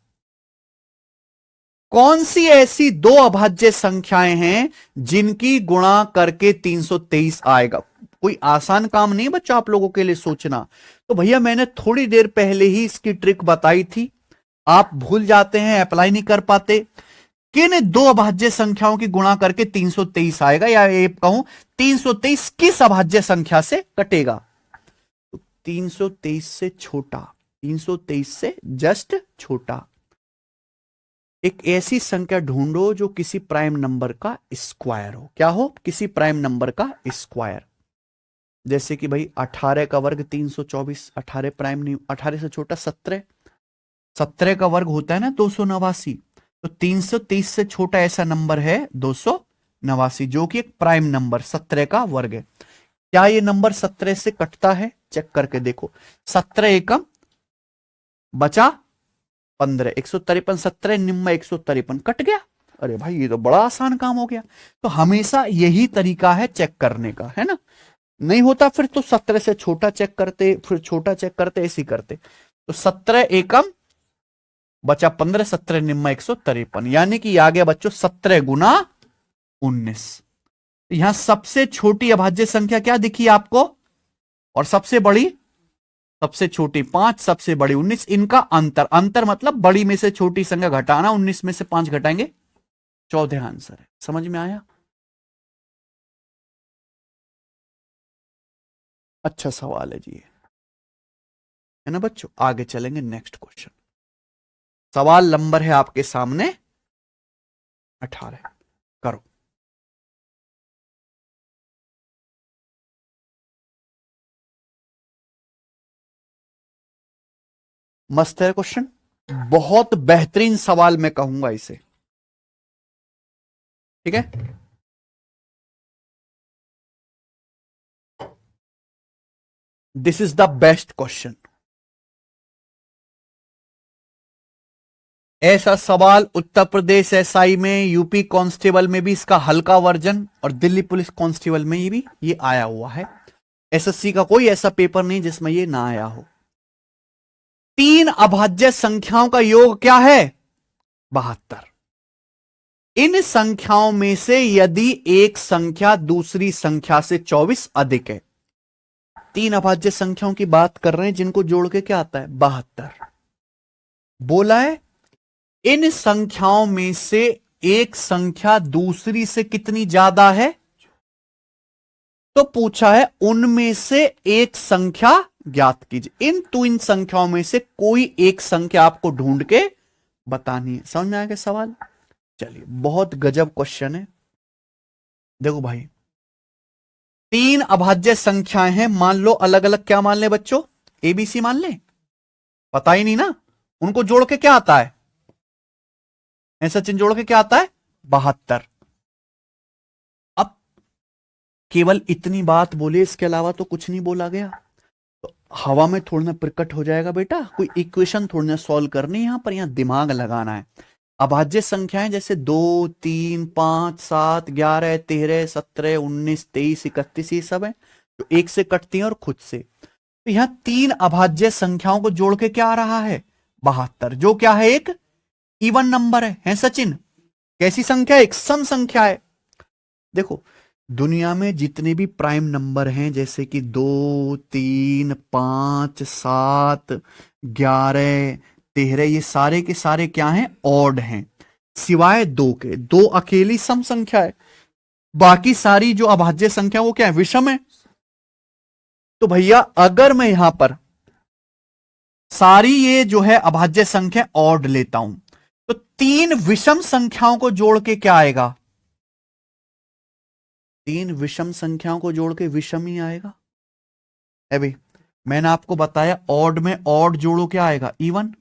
कौन सी ऐसी दो अभाज्य संख्याएं हैं जिनकी गुणा करके 323 आएगा। कोई आसान काम नहीं बच्चों आप लोगों के लिए सोचना। तो भैया मैंने थोड़ी देर पहले ही इसकी ट्रिक बताई थी, आप भूल जाते हैं, अप्लाई नहीं कर पाते। किन दो अभाज्य संख्याओं की गुणा करके 323 आएगा, या ये कहूं 323 किस अभाज्य संख्या से कटेगा। तो 323 से छोटा, 323 से जस्ट छोटा एक ऐसी संख्या ढूंढो जो किसी प्राइम नंबर का स्क्वायर हो। क्या हो, किसी प्राइम नंबर का स्क्वायर। जैसे कि भाई 18 का वर्ग 324, 18 प्राइम नहीं, 18 से छोटा 17, 17 का वर्ग होता है ना 289। तो 323 से छोटा ऐसा नंबर है 289, जो कि एक प्राइम नंबर 17 का वर्ग है। क्या ये नंबर 17 से कटता है, चेक करके देखो। 17 एकम बचा 15, 153, 17 निम्न 153 कट गया। अरे भाई ये तो बड़ा आसान काम हो गया। तो हमेशा यही तरीका है चेक करने का, है ना। नहीं होता फिर तो 17 से छोटा चेक करते, फिर छोटा चेक करते, ऐसे करते। तो 17 एकम बचा 15, 17 निम्न 153, यानी कि आ गया बच्चों 17 गुना 19। यहां सबसे छोटी अभाज्य संख्या क्या दिखी आपको, और सबसे बड़ी सबसे छोटी 5, सबसे बड़ी 19, इनका अंतर, अंतर मतलब बड़ी में से छोटी संख्या घटाना, 19 में से 5 घटाएंगे 14 आंसर है। समझ में आया? अच्छा सवाल है जी, है ना बच्चों। आगे चलेंगे, नेक्स्ट क्वेश्चन। सवाल नंबर है आपके सामने 18, करो। मस्त है क्वेश्चन, बहुत बेहतरीन सवाल मैं कहूंगा इसे, ठीक है। This is the best question. ऐसा सवाल उत्तर प्रदेश एसआई में, यूपी कांस्टेबल में भी इसका हल्का वर्जन, और दिल्ली पुलिस कांस्टेबल में भी ये आया हुआ है। एसएससी का कोई ऐसा पेपर नहीं जिसमें ये ना आया हो। 3 अभाज्य संख्याओं का योग क्या है? 72। इन संख्याओं में से यदि एक संख्या दूसरी संख्या से 24 अधिक है, 3 अभाज्य संख्याओं की बात कर रहे हैं जिनको जोड़ के क्या आता है? 72। बोला है इन संख्याओं में से एक संख्या दूसरी से कितनी ज्यादा है, तो पूछा है उनमें से एक संख्या ज्ञात कीजिए। इन संख्याओं में से कोई एक संख्या आपको ढूंढ के बतानी है। समझ में आ गया सवाल? चलिए, बहुत गजब क्वेश्चन है। देखो भाई, 3 अभाज्य संख्याएं हैं, मान लो अलग अलग, क्या मान ले बच्चों? एबीसी मान ले, पता ही नहीं ना। उनको जोड़ के क्या आता है? ऐसा चिन्ह जोड़ के क्या आता है? 72। अब केवल इतनी बात बोले, इसके अलावा तो कुछ नहीं बोला गया, तो हवा में थोड़ा ना प्रकट हो जाएगा बेटा। कोई इक्वेशन थोड़ी ना सॉल्व करनी, यहां पर यहां दिमाग लगाना है। अभाज्य संख्याएं जैसे 2, 3, 5, 7, 11, 13, 17, 19, 23, 31, ये सब है जो एक से कटती हैं और खुद से। तो यहां 3 अभाज्य संख्याओं को जोड़ के क्या आ रहा है? 72, जो क्या है? एक इवन नंबर है सचिन? कैसी संख्या है? एक सम संख्या है। देखो, दुनिया में जितने भी प्राइम नंबर हैं, जैसे कि 2, 3, 5, 7, 11, 13, ये सारे के सारे क्या हैं? ऑड हैं, सिवाय 2 के। 2 अकेली सम संख्या है, बाकी सारी जो अभाज्य संख्या वो क्या है? विषम है। तो भैया अगर मैं यहां पर सारी ये जो है अभाज्य संख्या ऑड लेता हूं, तो 3 विषम संख्याओं को जोड़ के क्या आएगा? 3 विषम संख्याओं को जोड़ के विषम ही आएगा। है भाई, मैंने आपको बताया ऑड में ऑड जोड़ो क्या आएगा? इवन,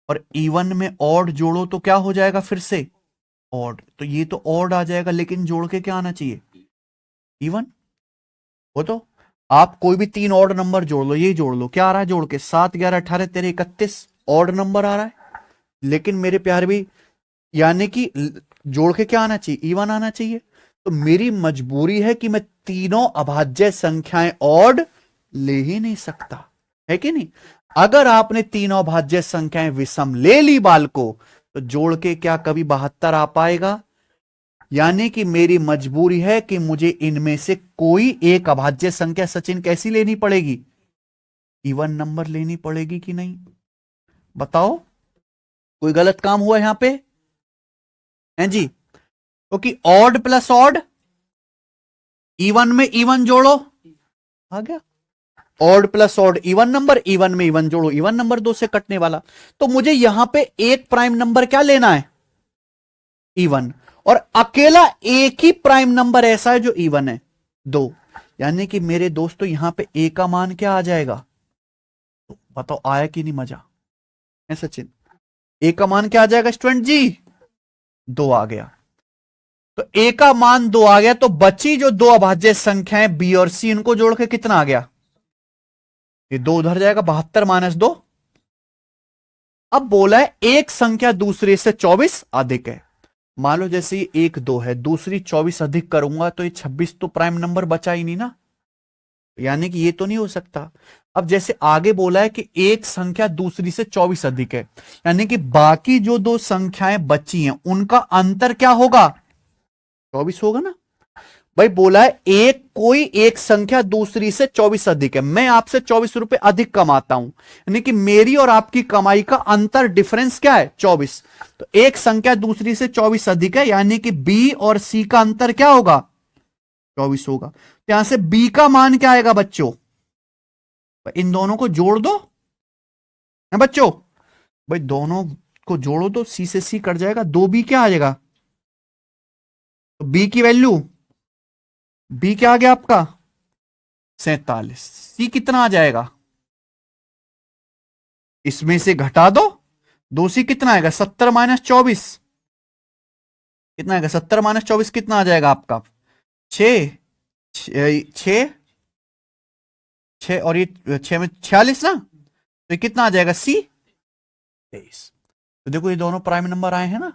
और इवन में ऑड जोड़ो तो क्या हो जाएगा? फिर से ऑड। तो ये तो ऑड आ जाएगा, लेकिन जोड़ के क्या आना चाहिए? इवन। वो तो आप कोई भी 3 ऑड नंबर जोड़ लो, ये जोड़ लो, क्या आ रहा है जोड़ के? 7, 11, 18, 13, 31 ऑड नंबर आ रहा है। लेकिन मेरे प्यारे भी, यानी कि जोड़ के क्या आना चाहिए? इवन आना चाहिए। तो मेरी मजबूरी है कि मैं तीनों अभाज्य संख्याएं ऑड ले ही नहीं सकता, है कि नहीं? अगर आपने तीनों अभाज्य संख्याएं विषम ले ली बाल को, तो जोड़ के क्या कभी 72 आ पाएगा? यानी कि मेरी मजबूरी है कि मुझे इनमें से कोई एक अभाज्य संख्या सचिन कैसी लेनी पड़ेगी? इवन नंबर लेनी पड़ेगी कि नहीं? बताओ, कोई गलत काम हुआ यहां पे? हैं जी? क्योंकि ऑड प्लस ऑड, इवन में इवन जोड़ो, आ गया। Odd plus odd even number, even में इवन जोड़ो, इवन नंबर 2 से कटने वाला। तो मुझे यहां पे एक प्राइम नंबर क्या लेना है? इवन। और अकेला एक ही प्राइम नंबर ऐसा है जो इवन है, 2। यानी कि मेरे दोस्तों यहां पे ए का मान क्या आ जाएगा? तो बताओ आया कि नहीं मजा? है सचिन? ए का मान क्या आ जाएगा स्टूडेंट जी? 2 आ गया। तो ए का मान 2 आ गया, तो बची जो 2 अभाज्य संख्याएं बी और सी, इनको जोड़ के कितना आ गया? ये 2 उधर जाएगा, 72 माइनस 2। अब बोला है एक संख्या दूसरे से 24 अधिक है। मान लो जैसे 1, 2 है, दूसरी 24 अधिक करूंगा तो ये 26 तो प्राइम नंबर बचा ही नहीं ना, यानी कि ये तो नहीं हो सकता। अब जैसे आगे बोला है कि एक संख्या दूसरी से 24 अधिक है, यानी कि बाकी जो 2 संख्याएं बची हैं उनका अंतर क्या होगा? 24 होगा ना। भाई बोला है कोई एक संख्या दूसरी से 24 अधिक है। मैं आपसे 24 रुपए अधिक कमाता हूं, यानी कि मेरी और आपकी कमाई का अंतर डिफरेंस क्या है? 24। तो एक संख्या दूसरी से 24 अधिक है, यानी कि बी और सी का अंतर क्या होगा? 24 होगा। तो यहां से बी का मान क्या आएगा बच्चों? इन दोनों को जोड़ दो है बच्चों, भाई दोनों को जोड़ो तो सी से सी कट जाएगा, 2b क्या आ जाएगा? तो बी की वैल्यू, बी क्या आ गया आपका? 47। सी कितना आ जाएगा? इसमें से घटा दो, 2c कितना आएगा? 70 माइनस 24 कितना आएगा? 70 माइनस 24 कितना आ जाएगा आपका? 6 6 6 और ये 6 में 46 ना, तो ये कितना आ जाएगा? सी 23। तो देखो ये दोनों प्राइम नंबर आए हैं ना।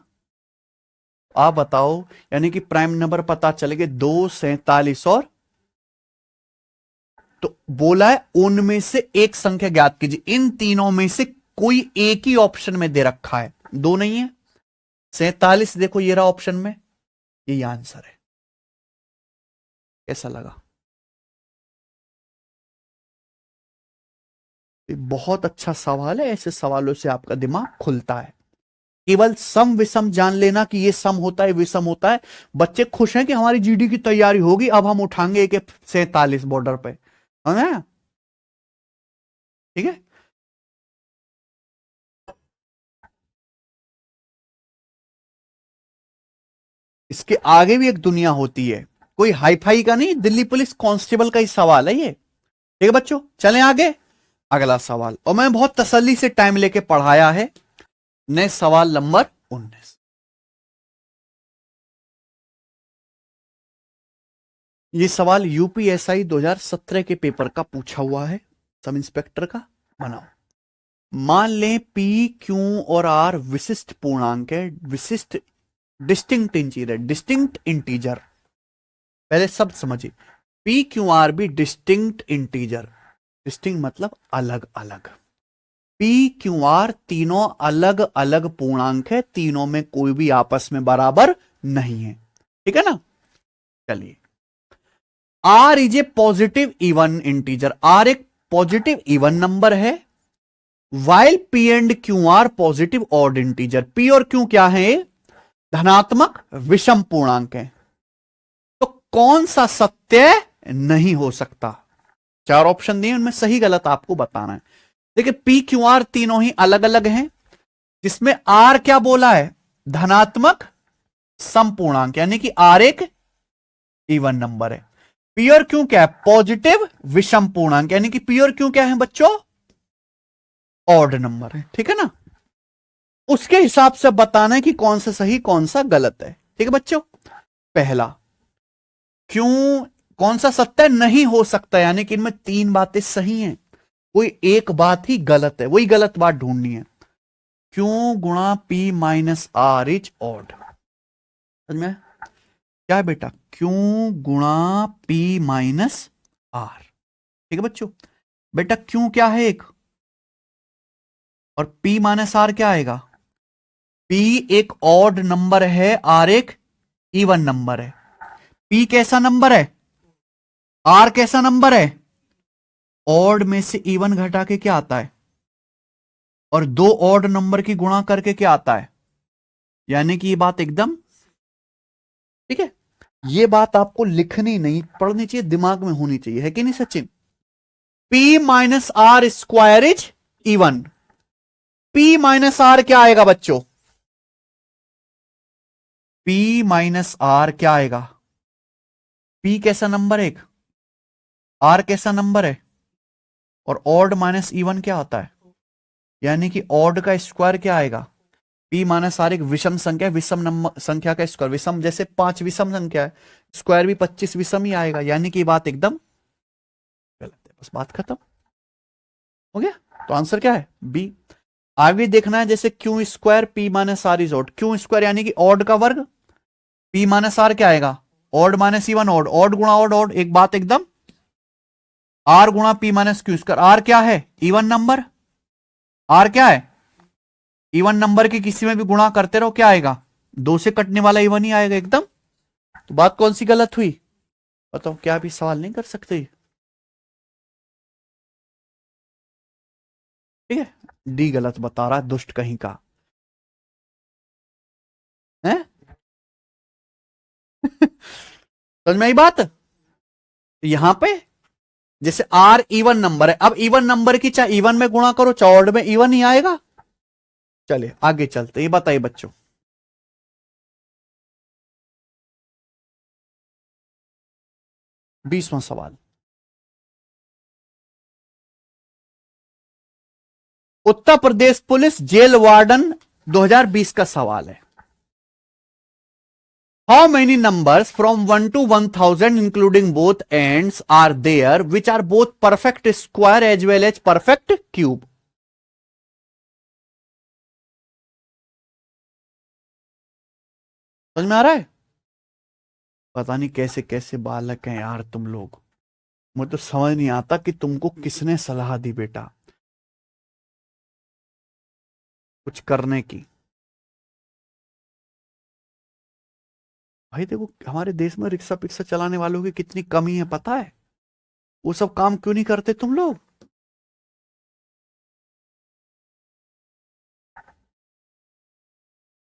आप बताओ, यानी कि प्राइम नंबर पता चले गए 2, 47 और, तो बोला है उनमें से एक संख्या ज्ञात कीजिए। इन तीनों में से कोई एक ही ऑप्शन में दे रखा है, दो नहीं है। 47 देखो ये रहा ऑप्शन में, ये आंसर है। कैसा लगा? बहुत अच्छा सवाल है, ऐसे सवालों से आपका दिमाग खुलता है। केवल सम विषम जान लेना कि ये सम होता है विषम होता है, बच्चे खुश हैं कि हमारी जीडी की तैयारी होगी, अब हम उठाएंगे एक 47 बॉर्डर पे, है ना? ठीक है। इसके आगे भी एक दुनिया होती है, कोई हाई फाई का नहीं, दिल्ली पुलिस कांस्टेबल का ही सवाल है ये। ठीक है बच्चों, चलें आगे। अगला सवाल, और मैं बहुत तसल्ली से टाइम लेके पढ़ाया है। नेक्स्ट सवाल नंबर 19। ये सवाल यूपीएसआई 2017 के पेपर का पूछा हुआ है, सब इंस्पेक्टर का। बनाओ। मान लें पी क्यू और आर विशिष्ट पूर्णांक है, विशिष्ट डिस्टिंक्ट इंटीजर, डिस्टिंक्ट इंटीजर। पहले सब समझिए, पी क्यू आर भी डिस्टिंक्ट इंटीजर, डिस्टिंक्ट मतलब अलग अलग। पी क्यू आर तीनों अलग अलग पूर्णांक है, तीनों में कोई भी आपस में बराबर नहीं है। ठीक है ना? चलिए, R is a positive even integer, R एक पॉजिटिव इवन नंबर है, while P and Q are positive odd integer. P और क्यू क्या है? धनात्मक विषम पूर्णांक है। तो कौन सा सत्य नहीं हो सकता? चार ऑप्शन दिए, उनमें सही गलत आपको बताना है। देखिए, पी क्यू आर तीनों ही अलग अलग हैं, जिसमें आर क्या बोला है? धनात्मक समपूर्णांक, यानी कि आर एक इवन नंबर है। पी और क्यू क्या है? पॉजिटिव विषम पूर्णांक, यानी कि पी और क्यू क्या है बच्चों? ऑड नंबर है। ठीक है ना? उसके हिसाब से बताना है कि कौन सा सही कौन सा गलत है। ठीक है बच्चों, पहला, क्यों कौन सा सत्य नहीं हो सकता, यानी कि इनमें तीन बातें सही हैं, कोई एक बात ही गलत है, वही गलत बात ढूंढनी है। क्यों गुणा P minus R is odd. समझ में क्या है बेटा? क्यों गुणा पी माइनस आर। ठीक है बच्चों, बेटा क्यों क्या है एक, और पी माइनस आर क्या आएगा? पी एक ऑड नंबर है, आर एक इवन नंबर है। पी कैसा नंबर है? आर कैसा नंबर है? ऑड में से इवन घटा के क्या आता है? और दो ऑड नंबर की गुणा करके क्या आता है? यानी कि ये बात एकदम ठीक है। ये बात आपको लिखनी नहीं, पढ़नी चाहिए, दिमाग में होनी चाहिए, है कि नहीं Sachin? P minus R square is even. P minus R क्या आएगा बच्चों? पी माइनस आर क्या आएगा? पी कैसा नंबर एक, आर कैसा नंबर है, और ऑड माइनस इवन क्या होता है? यानी कि ऑड का स्क्वायर क्या आएगा? पी माइनस आर एक विषम संख्या, विषम नंबर संख्या का स्क्वायर, विषम जैसे 5 विषम संख्या है, स्क्वायर भी 25 विषम ही आएगा, यानी कि बात एकदम गलत है। बस बात खत्म हो गया। तो आंसर क्या है? बी। आगे देखना है, जैसे Q square P minus R is odd, Q square यानी कि ऑड का वर्ग, पी माइनस आर क्या आएगा? Odd minus even odd, odd गुणा ऑड ऑड, एक बात एकदम। आर गुणा P minus Q square, R क्या है? Even number. आर क्या है? इवन नंबर की किसी में भी गुणा करते रहो, क्या आएगा? दो से कटने वाला इवन ही आएगा एकदम। तो बात कौन सी गलत हुई? बताओ क्या भी सवाल नहीं कर सकते? ठीक है, डी गलत बता रहा है, दुष्ट कहीं का है। समझ में आई बात? यहां पे जैसे आर इवन नंबर है, अब इवन नंबर की चाहे इवन में गुणा करो चाहे ऑड में, इवन ही आएगा। चलिए आगे चलते, ये बताइए बच्चों। 20वां सवाल, Uttar Pradesh police jail warden 2020 का सवाल है। How many numbers from 1 to 1000 including both ends are there which are both perfect square as well as perfect cube? समझ में आ रहा है? पता नहीं कैसे कैसे बालक हैं यार तुम लोग, मुझे तो समझ नहीं आता कि तुमको किसने सलाह दी बेटा कुछ करने की। भाई देखो हमारे देश में रिक्शा पिक्शा चलाने वालों की कितनी कमी है पता है? वो सब काम क्यों नहीं करते तुम लोग?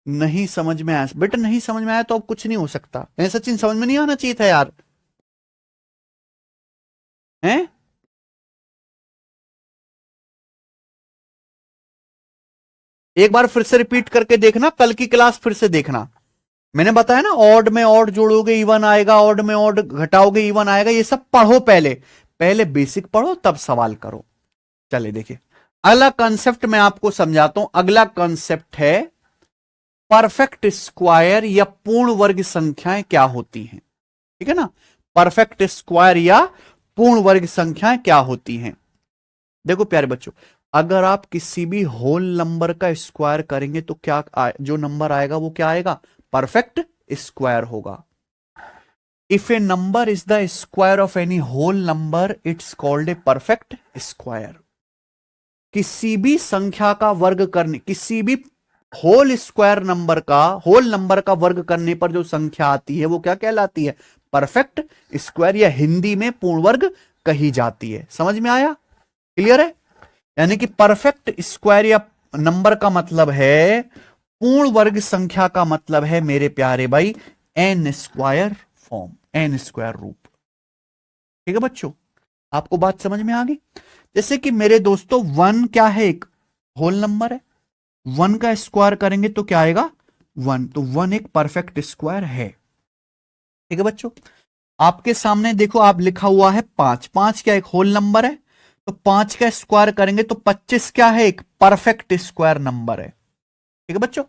नहीं समझ में आया बेटा, नहीं समझ में आया तो अब कुछ नहीं हो सकता। ऐसा चीज समझ में नहीं आना चाहिए था यार, हैं? एक बार फिर से रिपीट करके देखना, कल की क्लास फिर से देखना। मैंने बताया ना, ऑड में ऑड जोड़ोगे इवन आएगा, ऑड में ऑड घटाओगे इवन आएगा, ये सब पढ़ो पहले, पहले बेसिक पढ़ो तब सवाल करो। चलिए देखिए अगला कंसेप्ट मैं आपको समझाता हूं। अगला कंसेप्ट है परफेक्ट स्क्वायर या पूर्ण वर्ग संख्याएं क्या होती हैं। ठीक है ना, परफेक्ट स्क्वायर या पूर्ण वर्ग संख्याएं क्या होती हैं। देखो प्यारे बच्चों, अगर आप किसी भी होल नंबर का स्क्वायर करेंगे तो क्या जो नंबर आएगा वो क्या आएगा? परफेक्ट स्क्वायर होगा। If a number is the square of any whole number it's called a perfect square. किसी भी संख्या का वर्ग करने, किसी भी होल स्क्वायर नंबर का, होल नंबर का वर्ग करने पर जो संख्या आती है वो क्या कहलाती है? परफेक्ट स्क्वायर, या हिंदी में पूर्ण वर्ग कही जाती है। समझ में आया? क्लियर है? यानी कि परफेक्ट स्क्वायर या नंबर का मतलब है, पूर्ण वर्ग संख्या का मतलब है मेरे प्यारे भाई N square form, N square रूप। ठीक है बच्चों, आपको बात समझ में आ गई? जैसे कि मेरे दोस्तों 1 क्या है? एक होल नंबर है, 1 का स्क्वायर करेंगे तो क्या आएगा? 1, तो 1 एक परफेक्ट स्क्वायर है। ठीक है बच्चों, आपके सामने देखो आप लिखा हुआ है 5, 5 क्या एक होल नंबर है, तो 5 का स्क्वायर करेंगे तो 25 क्या है? एक परफेक्ट स्क्वायर नंबर है। ठीक है बच्चों,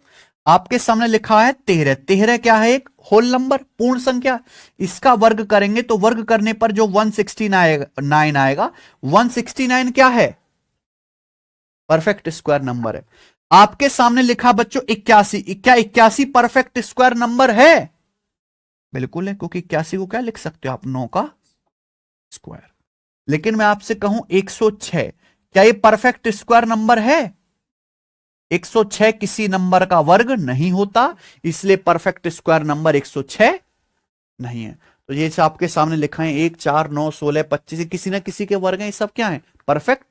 आपके सामने लिखा है 13, 13 क्या है? एक होल नंबर, पूर्ण संख्या। इसका वर्ग करेंगे तो वर्ग करने पर जो 169 आएगा, 169 क्या है? परफेक्ट स्क्वायर नंबर है। आपके सामने लिखा बच्चों 81, क्या 81 परफेक्ट स्क्वायर नंबर है? बिल्कुल है, क्योंकि 81 को क्या लिख सकते हो आप? 9 का स्क्वायर। लेकिन मैं आपसे कहूं 106, क्या ये परफेक्ट स्क्वायर नंबर है? 106 किसी नंबर का वर्ग नहीं होता, इसलिए परफेक्ट स्क्वायर नंबर 106 नहीं है। तो ये आपके सामने लिखा है 1, 4, 9, 16, 25 किसी ना किसी के वर्ग हैं, ये सब क्या है? परफेक्ट।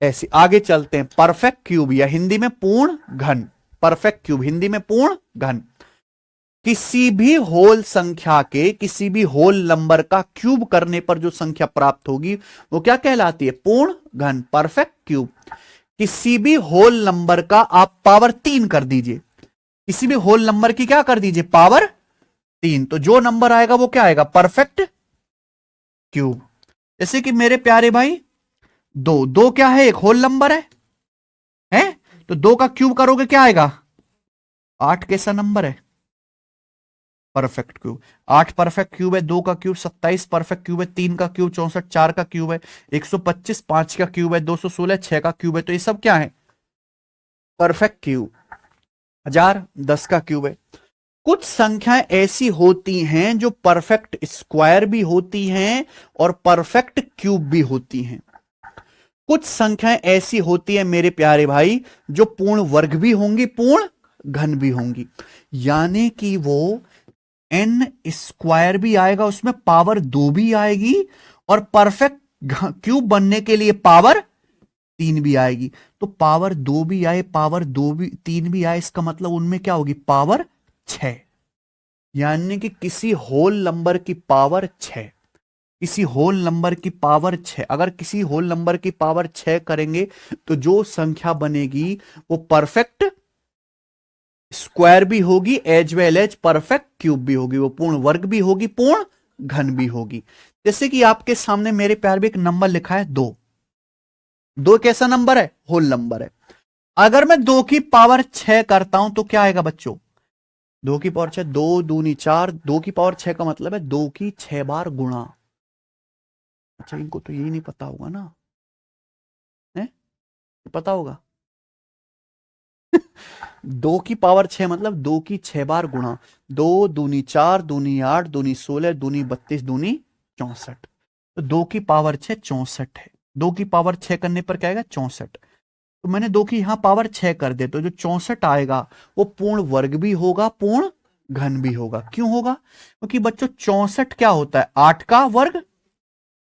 ऐसे आगे चलते हैं, परफेक्ट क्यूब या हिंदी में पूर्ण घन। परफेक्ट क्यूब हिंदी में पूर्ण घन, किसी भी होल संख्या के, किसी भी होल नंबर का क्यूब करने पर जो संख्या प्राप्त होगी वो क्या कहलाती है? पूर्ण घन, परफेक्ट क्यूब। किसी भी होल नंबर का आप पावर 3 कर दीजिए, किसी भी होल नंबर की क्या कर दीजिए? पावर 3, तो जो नंबर आएगा वो क्या आएगा? Perfect cube. जैसे कि मेरे प्यारे भाई 2, 2 क्या है? एक होल नंबर है? तो 2 का क्यूब करोगे क्या आएगा? 8 कैसा नंबर है? Perfect cube. 8 परफेक्ट क्यूब है, 2 का क्यूब 27 परफेक्ट क्यूब है, 3 का क्यूब 64, 4 का क्यूब है 125, 5 का क्यूब है 216, 6 का क्यूब है, तो ये सब क्या है? Perfect cube. 1000, 10 का क्यूब है। कुछ संख्याएं ऐसी होती हैं जो परफेक्ट स्क्वायर भी होती हैं और परफेक्ट क्यूब भी होती हैं। कुछ संख्याएं ऐसी होती है मेरे प्यारे भाई जो पूर्ण वर्ग भी होंगी, पूर्ण घन भी होंगी, यानी कि वो एन स्क्वायर भी आएगा, उसमें पावर 2 भी आएगी, और परफेक्ट क्यूब बनने के लिए पावर 3 भी आएगी। तो पावर 2 भी आए, पावर 2 भी 3 भी आए, इसका मतलब उनमें क्या होगी, पावर 6। यानी कि किसी होल नंबर की पावर 6, किसी होल नंबर की पावर 6, अगर किसी होल नंबर की पावर 6 करेंगे तो जो संख्या बनेगी वो परफेक्ट स्क्वायर भी होगी, as well as perfect cube भी होगी, वो पूर्ण वर्ग भी होगी, पूर्ण घन भी होगी। जैसे कि आपके सामने मेरे प्यार में एक नंबर लिखा है 2। 2 कैसा नंबर है, होल नंबर है। अगर मैं 2 की पावर 6 करता हूं तो क्या आएगा बच्चों, 2 की पावर 6, 2 दूनी 4, 2 की पावर 6 का मतलब है 2 की 6 बार गुणा। अच्छा, इनको तो यही नहीं पता होगा ना, है पता होगा। 2 की पावर 6 मतलब 2 की 6 बार गुणा। 2 दूनी 4, दूनी 8, दूनी 16, दूनी 32, दूनी 64। तो 2 की पावर 6 64 है। 2 की पावर 6 करने पर क्या आएगा, 64। तो मैंने 2 की यहां पावर 6 कर दे, तो जो 64 आएगा वो पूर्ण वर्ग भी होगा, पूर्ण घन भी होगा। क्यों होगा, क्योंकि बच्चों 64 क्या होता है, 8 का वर्ग,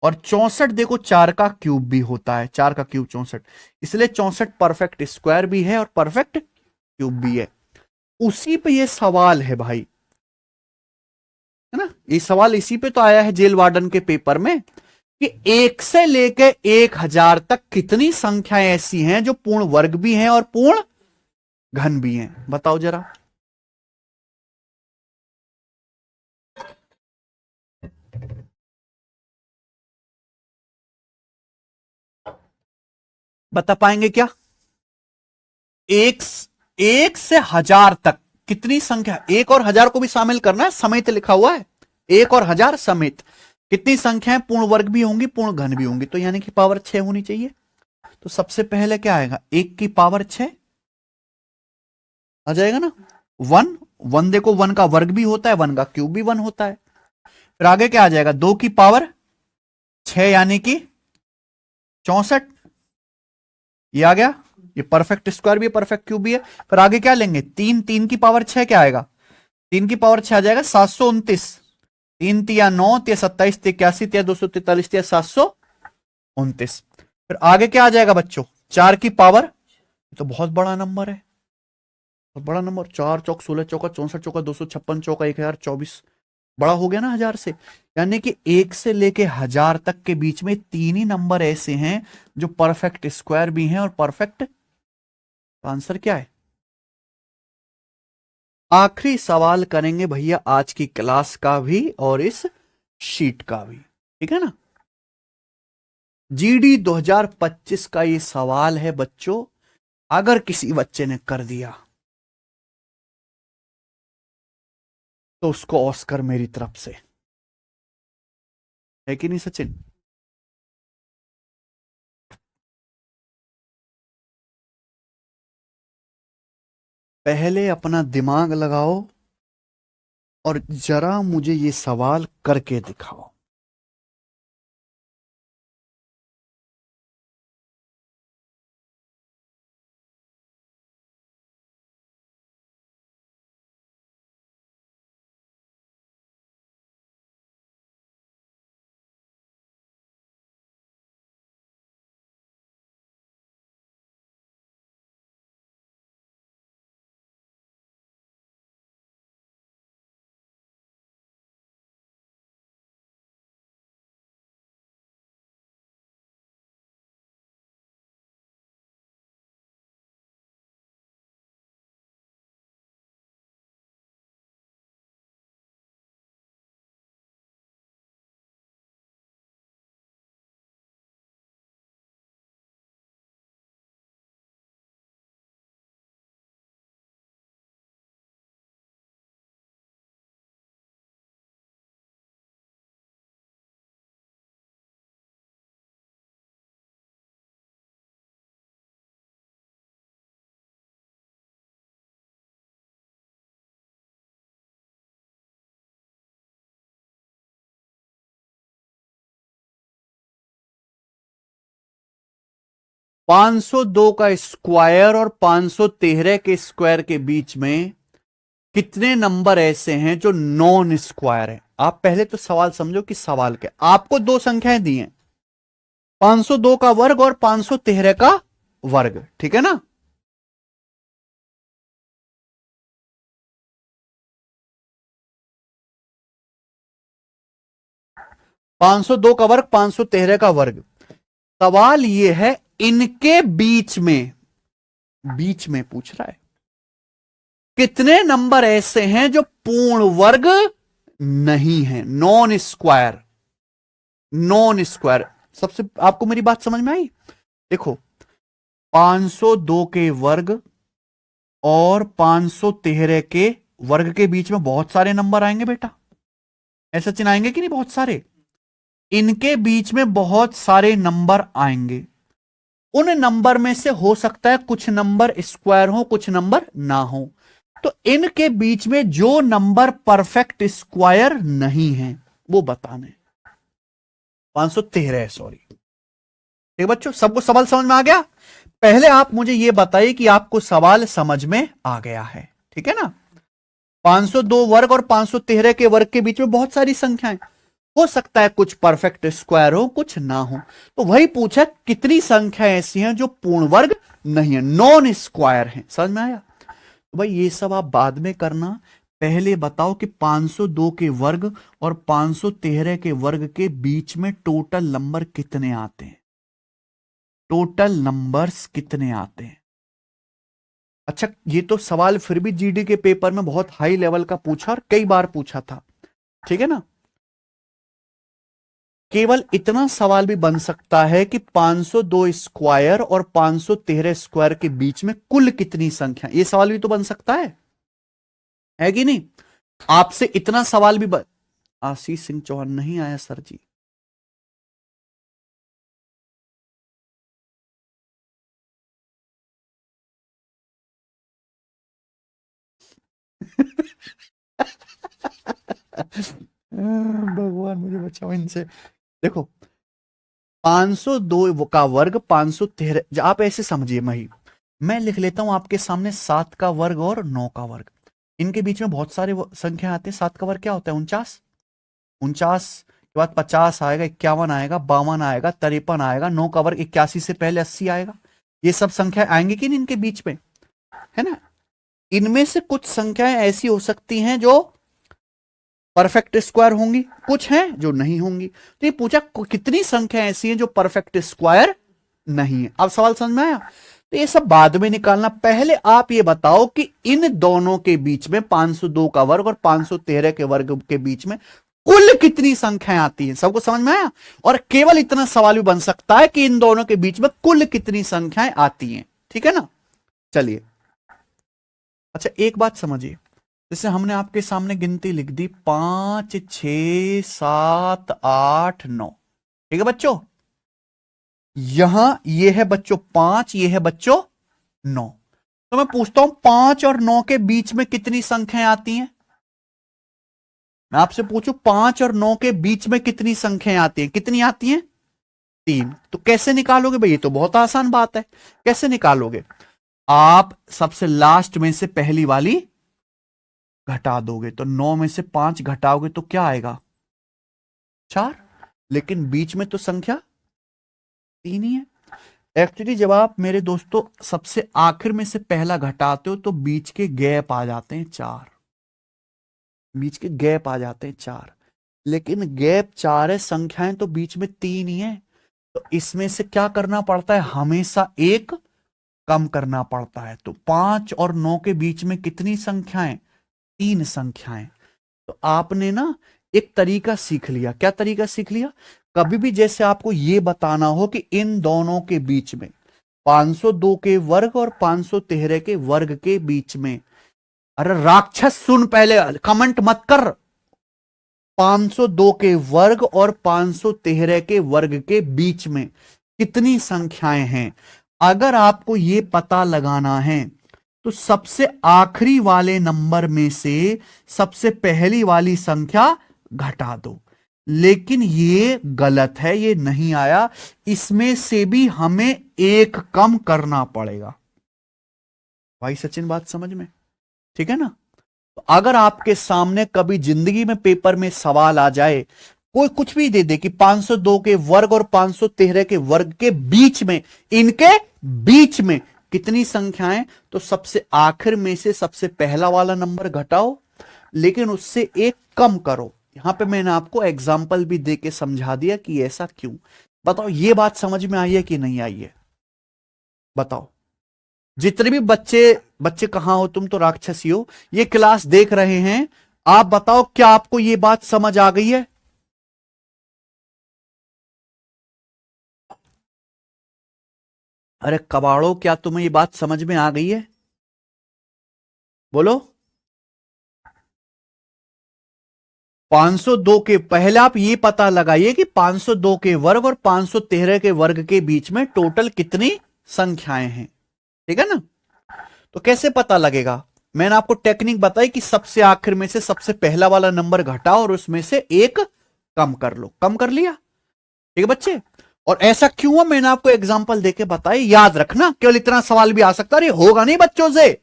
और 64 देखो 4 का क्यूब भी होता है, 4 का क्यूब 64। इसलिए 64 परफेक्ट स्क्वायर भी है और परफेक्ट क्यूब भी है। उसी पे ये सवाल है भाई, है ना, ये सवाल इसी पे तो आया है जेल वार्डन के पेपर में, कि 1 से लेके 1000 तक कितनी संख्याएं ऐसी हैं जो पूर्ण वर्ग भी हैं और पूर्ण घन भी हैं, बताओ जरा। बता पाएंगे क्या, एक एक से 1000 तक कितनी संख्या, एक और 1000 को भी शामिल करना है, समेत लिखा हुआ है, एक और 1000 समेत कितनी संख्याएं पूर्ण वर्ग भी होंगी, पूर्ण घन भी होंगी, तो यानी कि पावर 6 होनी चाहिए। तो सबसे पहले क्या आएगा, 1 की पावर 6 आ जाएगा ना, 1, 1 देखो 1 का वर्ग भी होता है, 1 का क्यूब भी 1 होता है। फिर आगे क्या आ जाएगा, 2 की पावर 6 यानी कि 64, ये आ गया, ये परफेक्ट स्क्वायर भी है, परफेक्ट क्यूब भी है। फिर आगे क्या लेंगे, 3, 3 की पावर 6 क्या आएगा, 3 की पावर 6 आ जाएगा 729, 3 तिया 9, तिया 27, तिया 81, तिया 243, तिया 729। फिर आगे क्या आ जाएगा बच्चों, 4 की पावर, तो बहुत बड़ा नंबर है, बहुत बड़ा नंबर, 4 चौक 16 चौका 64 चौका 256 चौका 1024, बड़ा हो गया ना 1000 से। यानी कि 1 से लेके 1000 तक के बीच में 3 ही नंबर ऐसे हैं जो परफेक्ट स्क्वायर भी हैं और परफेक्ट। आंसर क्या है, आखिरी सवाल करेंगे भैया आज की क्लास का भी और इस शीट का भी, ठीक है ना। जीडी 2025 का ये सवाल है बच्चों, अगर किसी बच्चे ने कर दिया तो उसको ऑस्कर मेरी तरफ से, है कि नहीं सचिन। पहले अपना दिमाग लगाओ और जरा मुझे ये सवाल करके दिखाओ। पांच सौ दो का स्क्वायर और 513 के स्क्वायर के बीच में कितने नंबर ऐसे हैं जो नॉन स्क्वायर है? आप पहले तो सवाल समझो कि सवाल क्या। आपको दो संख्याएं दी हैं, 502 का वर्ग और 513 का वर्ग, ठीक है ना? पांच सौ दो का वर्ग, 513 का वर्ग। सवाल यह है इनके बीच में पूछ रहा है कितने नंबर ऐसे हैं जो पूर्ण वर्ग नहीं है, नॉन स्क्वायर। नॉन स्क्वायर, सबसे आपको मेरी बात समझ में आई? देखो, 502 के वर्ग और 513 के वर्ग के बीच में बहुत सारे नंबर आएंगे बेटा, ऐसा चिन्हाएंगे कि नहीं? बहुत सारे। इनके बीच में बहुत सारे नंबर आएंगे। उन नंबर में से हो सकता है कुछ नंबर स्क्वायर हो, कुछ नंबर ना हो। तो इनके बीच में जो नंबर परफेक्ट स्क्वायर नहीं है वो बताने। 513 है, सॉरी। ठीक बच्चों, सबको सवाल समझ में आ गया? पहले आप मुझे यह बताइए कि आपको सवाल समझ में आ गया है, ठीक है ना? 502 वर्ग और 513 के वर्ग के बीच में बहुत सारी संख्याएं, हो सकता है कुछ परफेक्ट स्क्वायर हो, कुछ ना हो। तो वही पूछा कितनी संख्या ऐसी हैं जो पूर्ण वर्ग नहीं है, नॉन स्क्वायर है। समझ में आया? तो भाई ये सब आप बाद में करना। पहले बताओ कि 502 के वर्ग और 513 के वर्ग के बीच में टोटल नंबर कितने आते हैं? टोटल नंबर्स कितने आते हैं? अच्छा, ये तो सवाल फिर भी जीडी के पेपर में बहुत हाई लेवल का पूछा और कई बार पूछा था, ठीक है ना? केवल इतना सवाल भी बन सकता है कि 502 स्क्वायर और 513 स्क्वायर के बीच में कुल कितनी संख्या, ये सवाल भी तो बन सकता है कि नहीं? आपसे इतना सवाल भी आशीष सिंह चौहान नहीं आया सर जी। भगवान मुझे बचाओ इनसे। देखो, 502 का वर्ग, 513, आप ऐसे समझिए, मैं लिख लेता हूं आपके सामने 7 का वर्ग और 9 का वर्ग। इनके बीच में बहुत सारे संख्या आते हैं। 7 का वर्ग क्या होता है? 49। 49 के बाद 50 आएगा, 51 आएगा, 52 आएगा, 53 आएगा, 9 का वर्ग 81 से पहले 80 आएगा। ये सब संख्या आएंगी कि नहीं इनके बीच में, है ना? इनमें से कुछ संख्याएं ऐसी हो सकती हैं जो परफेक्ट स्क्वायर होंगी, कुछ हैं जो नहीं होंगी। तो ये पूछा कितनी संख्या ऐसी हैं जो परफेक्ट स्क्वायर नहीं है। अब सवाल समझ में आया? तो ये सब बाद में निकालना। पहले आप ये बताओ कि इन दोनों के बीच में, 502 का वर्ग और 513 के वर्ग के बीच में कुल कितनी संख्याएं आती हैं? सबको समझ में आया? और केवल इतना सवाल भी बन सकता है कि इन दोनों के बीच में कुल कितनी संख्याएं आती हैं, ठीक है ना? चलिए, अच्छा एक बात समझिए, जैसे हमने आपके सामने गिनती लिख दी 5 6 7 8 9, ठीक है बच्चों? यहां ये है बच्चों 5, ये है बच्चों 9। तो मैं पूछता हूं 5 और 9 के बीच में कितनी संख्याएं आती हैं? मैं आपसे पूछूं 5 और 9 के बीच में कितनी संख्याएं आती हैं? कितनी आती हैं? 3। तो कैसे निकालोगे भाई? ये तो बहुत आसान बात है। कैसे निकालोगे? आप सबसे लास्ट में से पहली वाली घटा दोगे, तो 9 में से 5 घटाओगे तो क्या आएगा? 4। लेकिन बीच में तो संख्या 3 ही है। एक्चुअली जब आप मेरे दोस्तों सबसे आखिर में से पहला घटाते हो तो बीच के गैप आ जाते हैं 4, बीच के गैप आ जाते हैं 4। लेकिन गैप 4 है, संख्याएं तो बीच में 3 ही है। तो इसमें से क्या करना पड़ता है? हमेशा एक कम करना पड़ता है। तो 5 और 9 के बीच में कितनी संख्याएं? 3 संख्याएं। तो आपने ना एक तरीका सीख लिया। क्या तरीका सीख लिया? कभी भी जैसे आपको यह बताना हो कि इन दोनों के बीच में, 502 के वर्ग और 513 के वर्ग के बीच में, अरे राक्षस सुन, पहले कमेंट मत कर। 502 के वर्ग और 513 के वर्ग के बीच में कितनी संख्याएं हैं? अगर आपको यह पता लगाना है तो सबसे आखिरी वाले नंबर में से सबसे पहली वाली संख्या घटा दो। लेकिन ये गलत है, ये नहीं आया। इसमें से भी हमें एक कम करना पड़ेगा। भाई सचिन, बात समझ में? ठीक है ना? तो अगर आपके सामने कभी जिंदगी में पेपर में सवाल आ जाए, कोई कुछ भी दे दे कि 502 के वर्ग और 513 के वर्ग के बीच में, इनके बीच में कितनी संख्याएं, तो सबसे आखिर में से सबसे पहला वाला नंबर घटाओ, लेकिन उससे एक कम करो। यहां पे मैंने आपको एग्जाम्पल भी दे के समझा दिया कि ऐसा क्यों। बताओ ये बात समझ में आई है कि नहीं आई है? बताओ। जितने भी बच्चे बच्चे कहां हो, तुम तो राक्षसी हो, ये क्लास देख रहे हैं, आप बताओ क्या आपको ये बात समझ आ गई है? अरे कबाड़ो, क्या तुम्हें ये बात समझ में आ गई है? बोलो। 502 के पहले आप ये पता लगाइए कि 502 के वर्ग और 513 के वर्ग के बीच में टोटल कितनी संख्याएं हैं। ठीक है ना? तो कैसे पता लगेगा? मैंने आपको टेक्निक बताई कि सबसे आखिर में से सबसे पहला वाला नंबर घटाओ और उसमें से एक कम कर लो। कम कर लिया? ठीक है बच्चे। और ऐसा क्यों हुआ मैंने आपको एग्जांपल देके बताई, याद रखना। केवल इतना सवाल भी आ सकता है, होगा नहीं बच्चों से।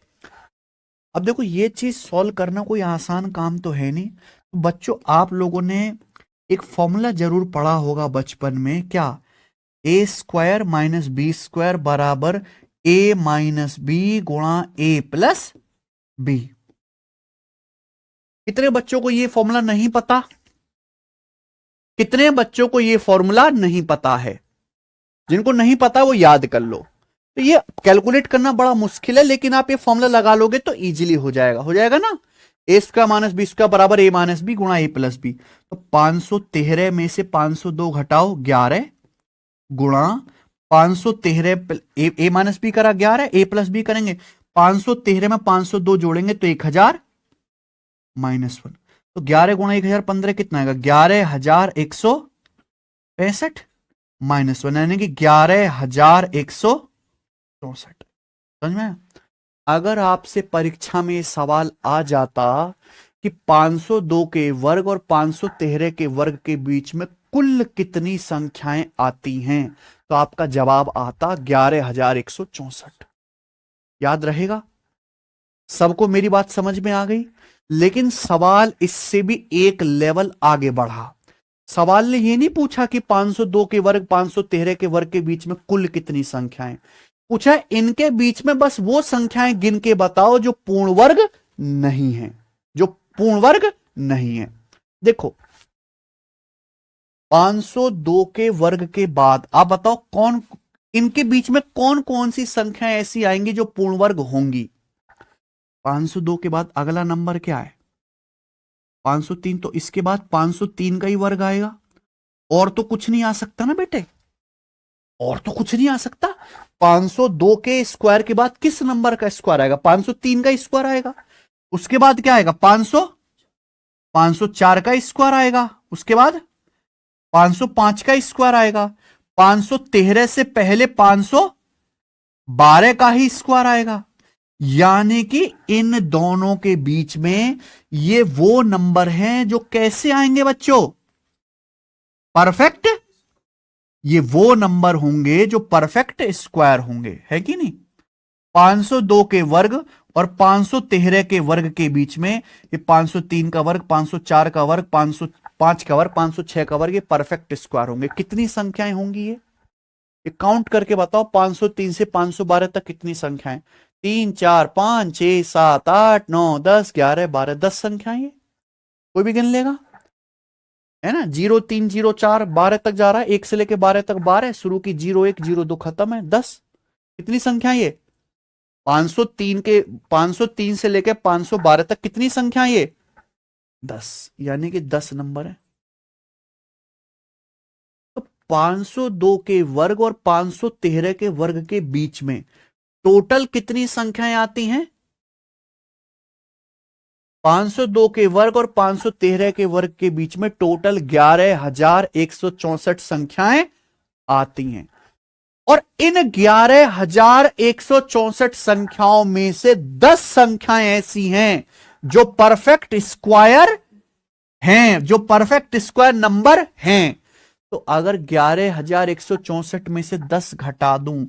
अब देखो ये चीज सॉल्व करना कोई आसान काम तो है नहीं। तो बच्चों आप लोगों ने एक फॉर्मूला जरूर पढ़ा होगा बचपन में, क्या? ए स्क्वायर माइनस बी स्क्वायर बराबर ए माइनस बी गुणा ए प्लस बी। कितने बच्चों को यह फॉर्मूला नहीं पता? कितने बच्चों को यह फॉर्मूला नहीं पता है? जिनको नहीं पता वो याद कर लो। तो ये कैलकुलेट करना बड़ा मुश्किल है, लेकिन आप ये फॉर्मूला लगा लोगे तो इजीली हो जाएगा। हो जाएगा ना? ए स्क्वायर माइनस बी स्क्वायर बराबर ए माइनस बी गुणा ए प्लस बी। तो 513 में से 502 घटाओ 11 गुणा 513 ए माइनस बी करा 11, ए प्लस बी करेंगे 513 में 502 जोड़ेंगे तो 1000 -1। तो 11 गुणा 1000 15 कितना आएगा? 11165 -1, यानी कि 11164। समझ में? अगर आपसे परीक्षा में सवाल आ जाता कि 502 के वर्ग और 513 के वर्ग के बीच में कुल कितनी संख्याएं आती हैं, तो आपका जवाब आता 11164। याद रहेगा? सबको मेरी बात समझ में आ गई? लेकिन सवाल इससे भी एक लेवल आगे बढ़ा। सवाल ने यह नहीं पूछा कि 502 के वर्ग 513 के वर्ग के बीच में कुल कितनी संख्याएं, पूछा इनके बीच में बस वो संख्याएं गिन के बताओ जो पूर्ण वर्ग नहीं है, जो पूर्ण वर्ग नहीं है। देखो 502 के वर्ग के बाद आप बताओ कौन, इनके बीच में कौन कौन सी संख्याएं ऐसी आएंगी जो पूर्ण वर्ग होंगी? 502 के बाद अगला नंबर क्या है? 503। तो इसके बाद 503 का ही वर्ग आएगा, और तो कुछ नहीं आ सकता ना बेटे, और तो कुछ नहीं आ सकता। 502 के स्क्वायर के बाद किस नंबर का स्क्वायर आएगा? 503 का स्क्वायर आएगा। उसके बाद क्या आएगा? 504 का स्क्वायर आएगा। उसके बाद 505 का स्क्वायर आएगा। 513 से पहले 512 का ही स्क्वायर आएगा। यानी कि इन दोनों के बीच में ये वो नंबर हैं जो कैसे आएंगे बच्चों? परफेक्ट। ये वो नंबर होंगे जो परफेक्ट स्क्वायर होंगे, है कि नहीं? 502 के वर्ग और 513 के वर्ग के बीच में ये 503 का वर्ग, 504 का वर्ग, 505 का वर्ग, 506 का वर्ग, ये परफेक्ट स्क्वायर होंगे। कितनी संख्याएं होंगी ये काउंट करके बताओ। 503 से 512 तक कितनी संख्याएं? 3 4 5 6 7 8 9 10 11 12, 10 संख्याएं। ये कोई भी गिन लेगा, है ना? 0 3 0 4 12 तक जा रहा है, 1 से लेके 12 तक 12, शुरू की 0 1 0 2 खत्म है 10। कितनी संख्या ये? 503 से लेके 512 तक कितनी संख्या ये? 10, यानी कि 10 नंबर है। तो 502 के वर्ग और 513 के वर्ग के बीच में टोटल कितनी संख्याएं आती हैं? 502 के वर्ग और 513 के वर्ग के बीच में टोटल 11164 संख्याएं आती हैं। और इन 11164 संख्याओं में से 10 संख्याएं ऐसी हैं जो परफेक्ट स्क्वायर हैं, जो परफेक्ट स्क्वायर नंबर हैं। तो अगर 11164 में से 10 घटा दूं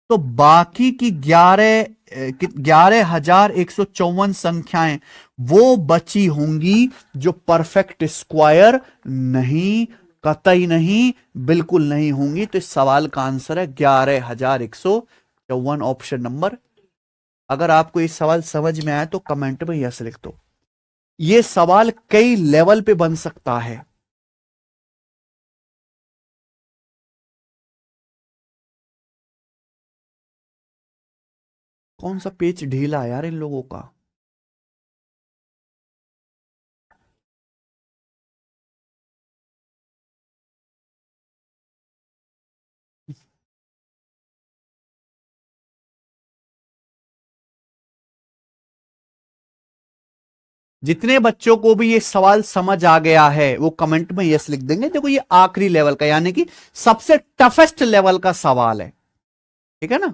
तो बाकी की 11154 संख्याएं वो बची होंगी जो परफेक्ट स्क्वायर नहीं, कतई नहीं, बिल्कुल नहीं होंगी। तो इस सवाल का आंसर है 11,154, ऑप्शन नंबर। अगर आपको ये सवाल समझ में आया तो कमेंट में यस लिख दो। ये सवाल कई लेवल पे बन सकता है। कौन सा पेज ढीला है यार इन लोगों का। जितने बच्चों को भी ये सवाल समझ आ गया है वो कमेंट में यस लिख देंगे। देखो ये आखिरी लेवल का यानी कि सबसे टफेस्ट लेवल का सवाल है, ठीक है ना।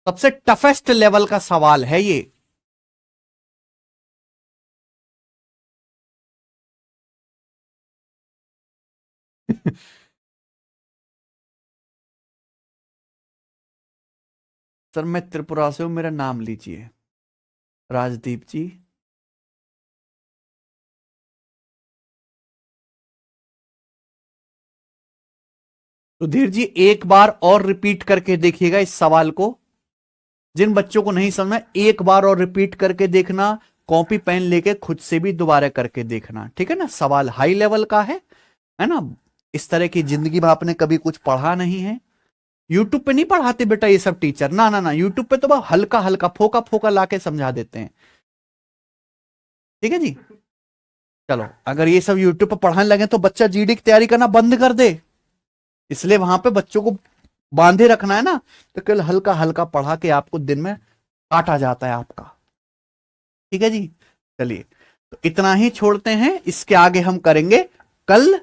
सबसे टफेस्ट लेवल का सवाल है ये। सर मैं त्रिपुरा से हूं, मेरा नाम लीजिए। राजदीप जी। सुधीर जी एक बार और रिपीट करके देखिएगा इस सवाल को। जिन बच्चों को नहीं समझ में, एक बार और रिपीट करके देखना, कॉपी पेन लेके खुद से भी दोबारा करके देखना, ठीक है ना। सवाल हाई लेवल का है ना। इस तरह की जिंदगी में आपने कभी कुछ पढ़ा नहीं है। यूट्यूब पे नहीं पढ़ाते बेटा ये सब टीचर, ना ना ना। यूट्यूब पे तो बस हल्का हल्का फोका फोका लाके समझा देते हैं, ठीक है जी। चलो अगर ये सब यूट्यूब पर पढ़ाने लगे तो बच्चा जीडी की तैयारी करना बंद कर दे। इसलिए वहां पे बच्चों को बांधे रखना है ना, तो केवल हल्का हल्का पढ़ा के आपको दिन में काटा जाता है आपका, ठीक है जी। चलिए तो इतना ही छोड़ते हैं, इसके आगे हम करेंगे कल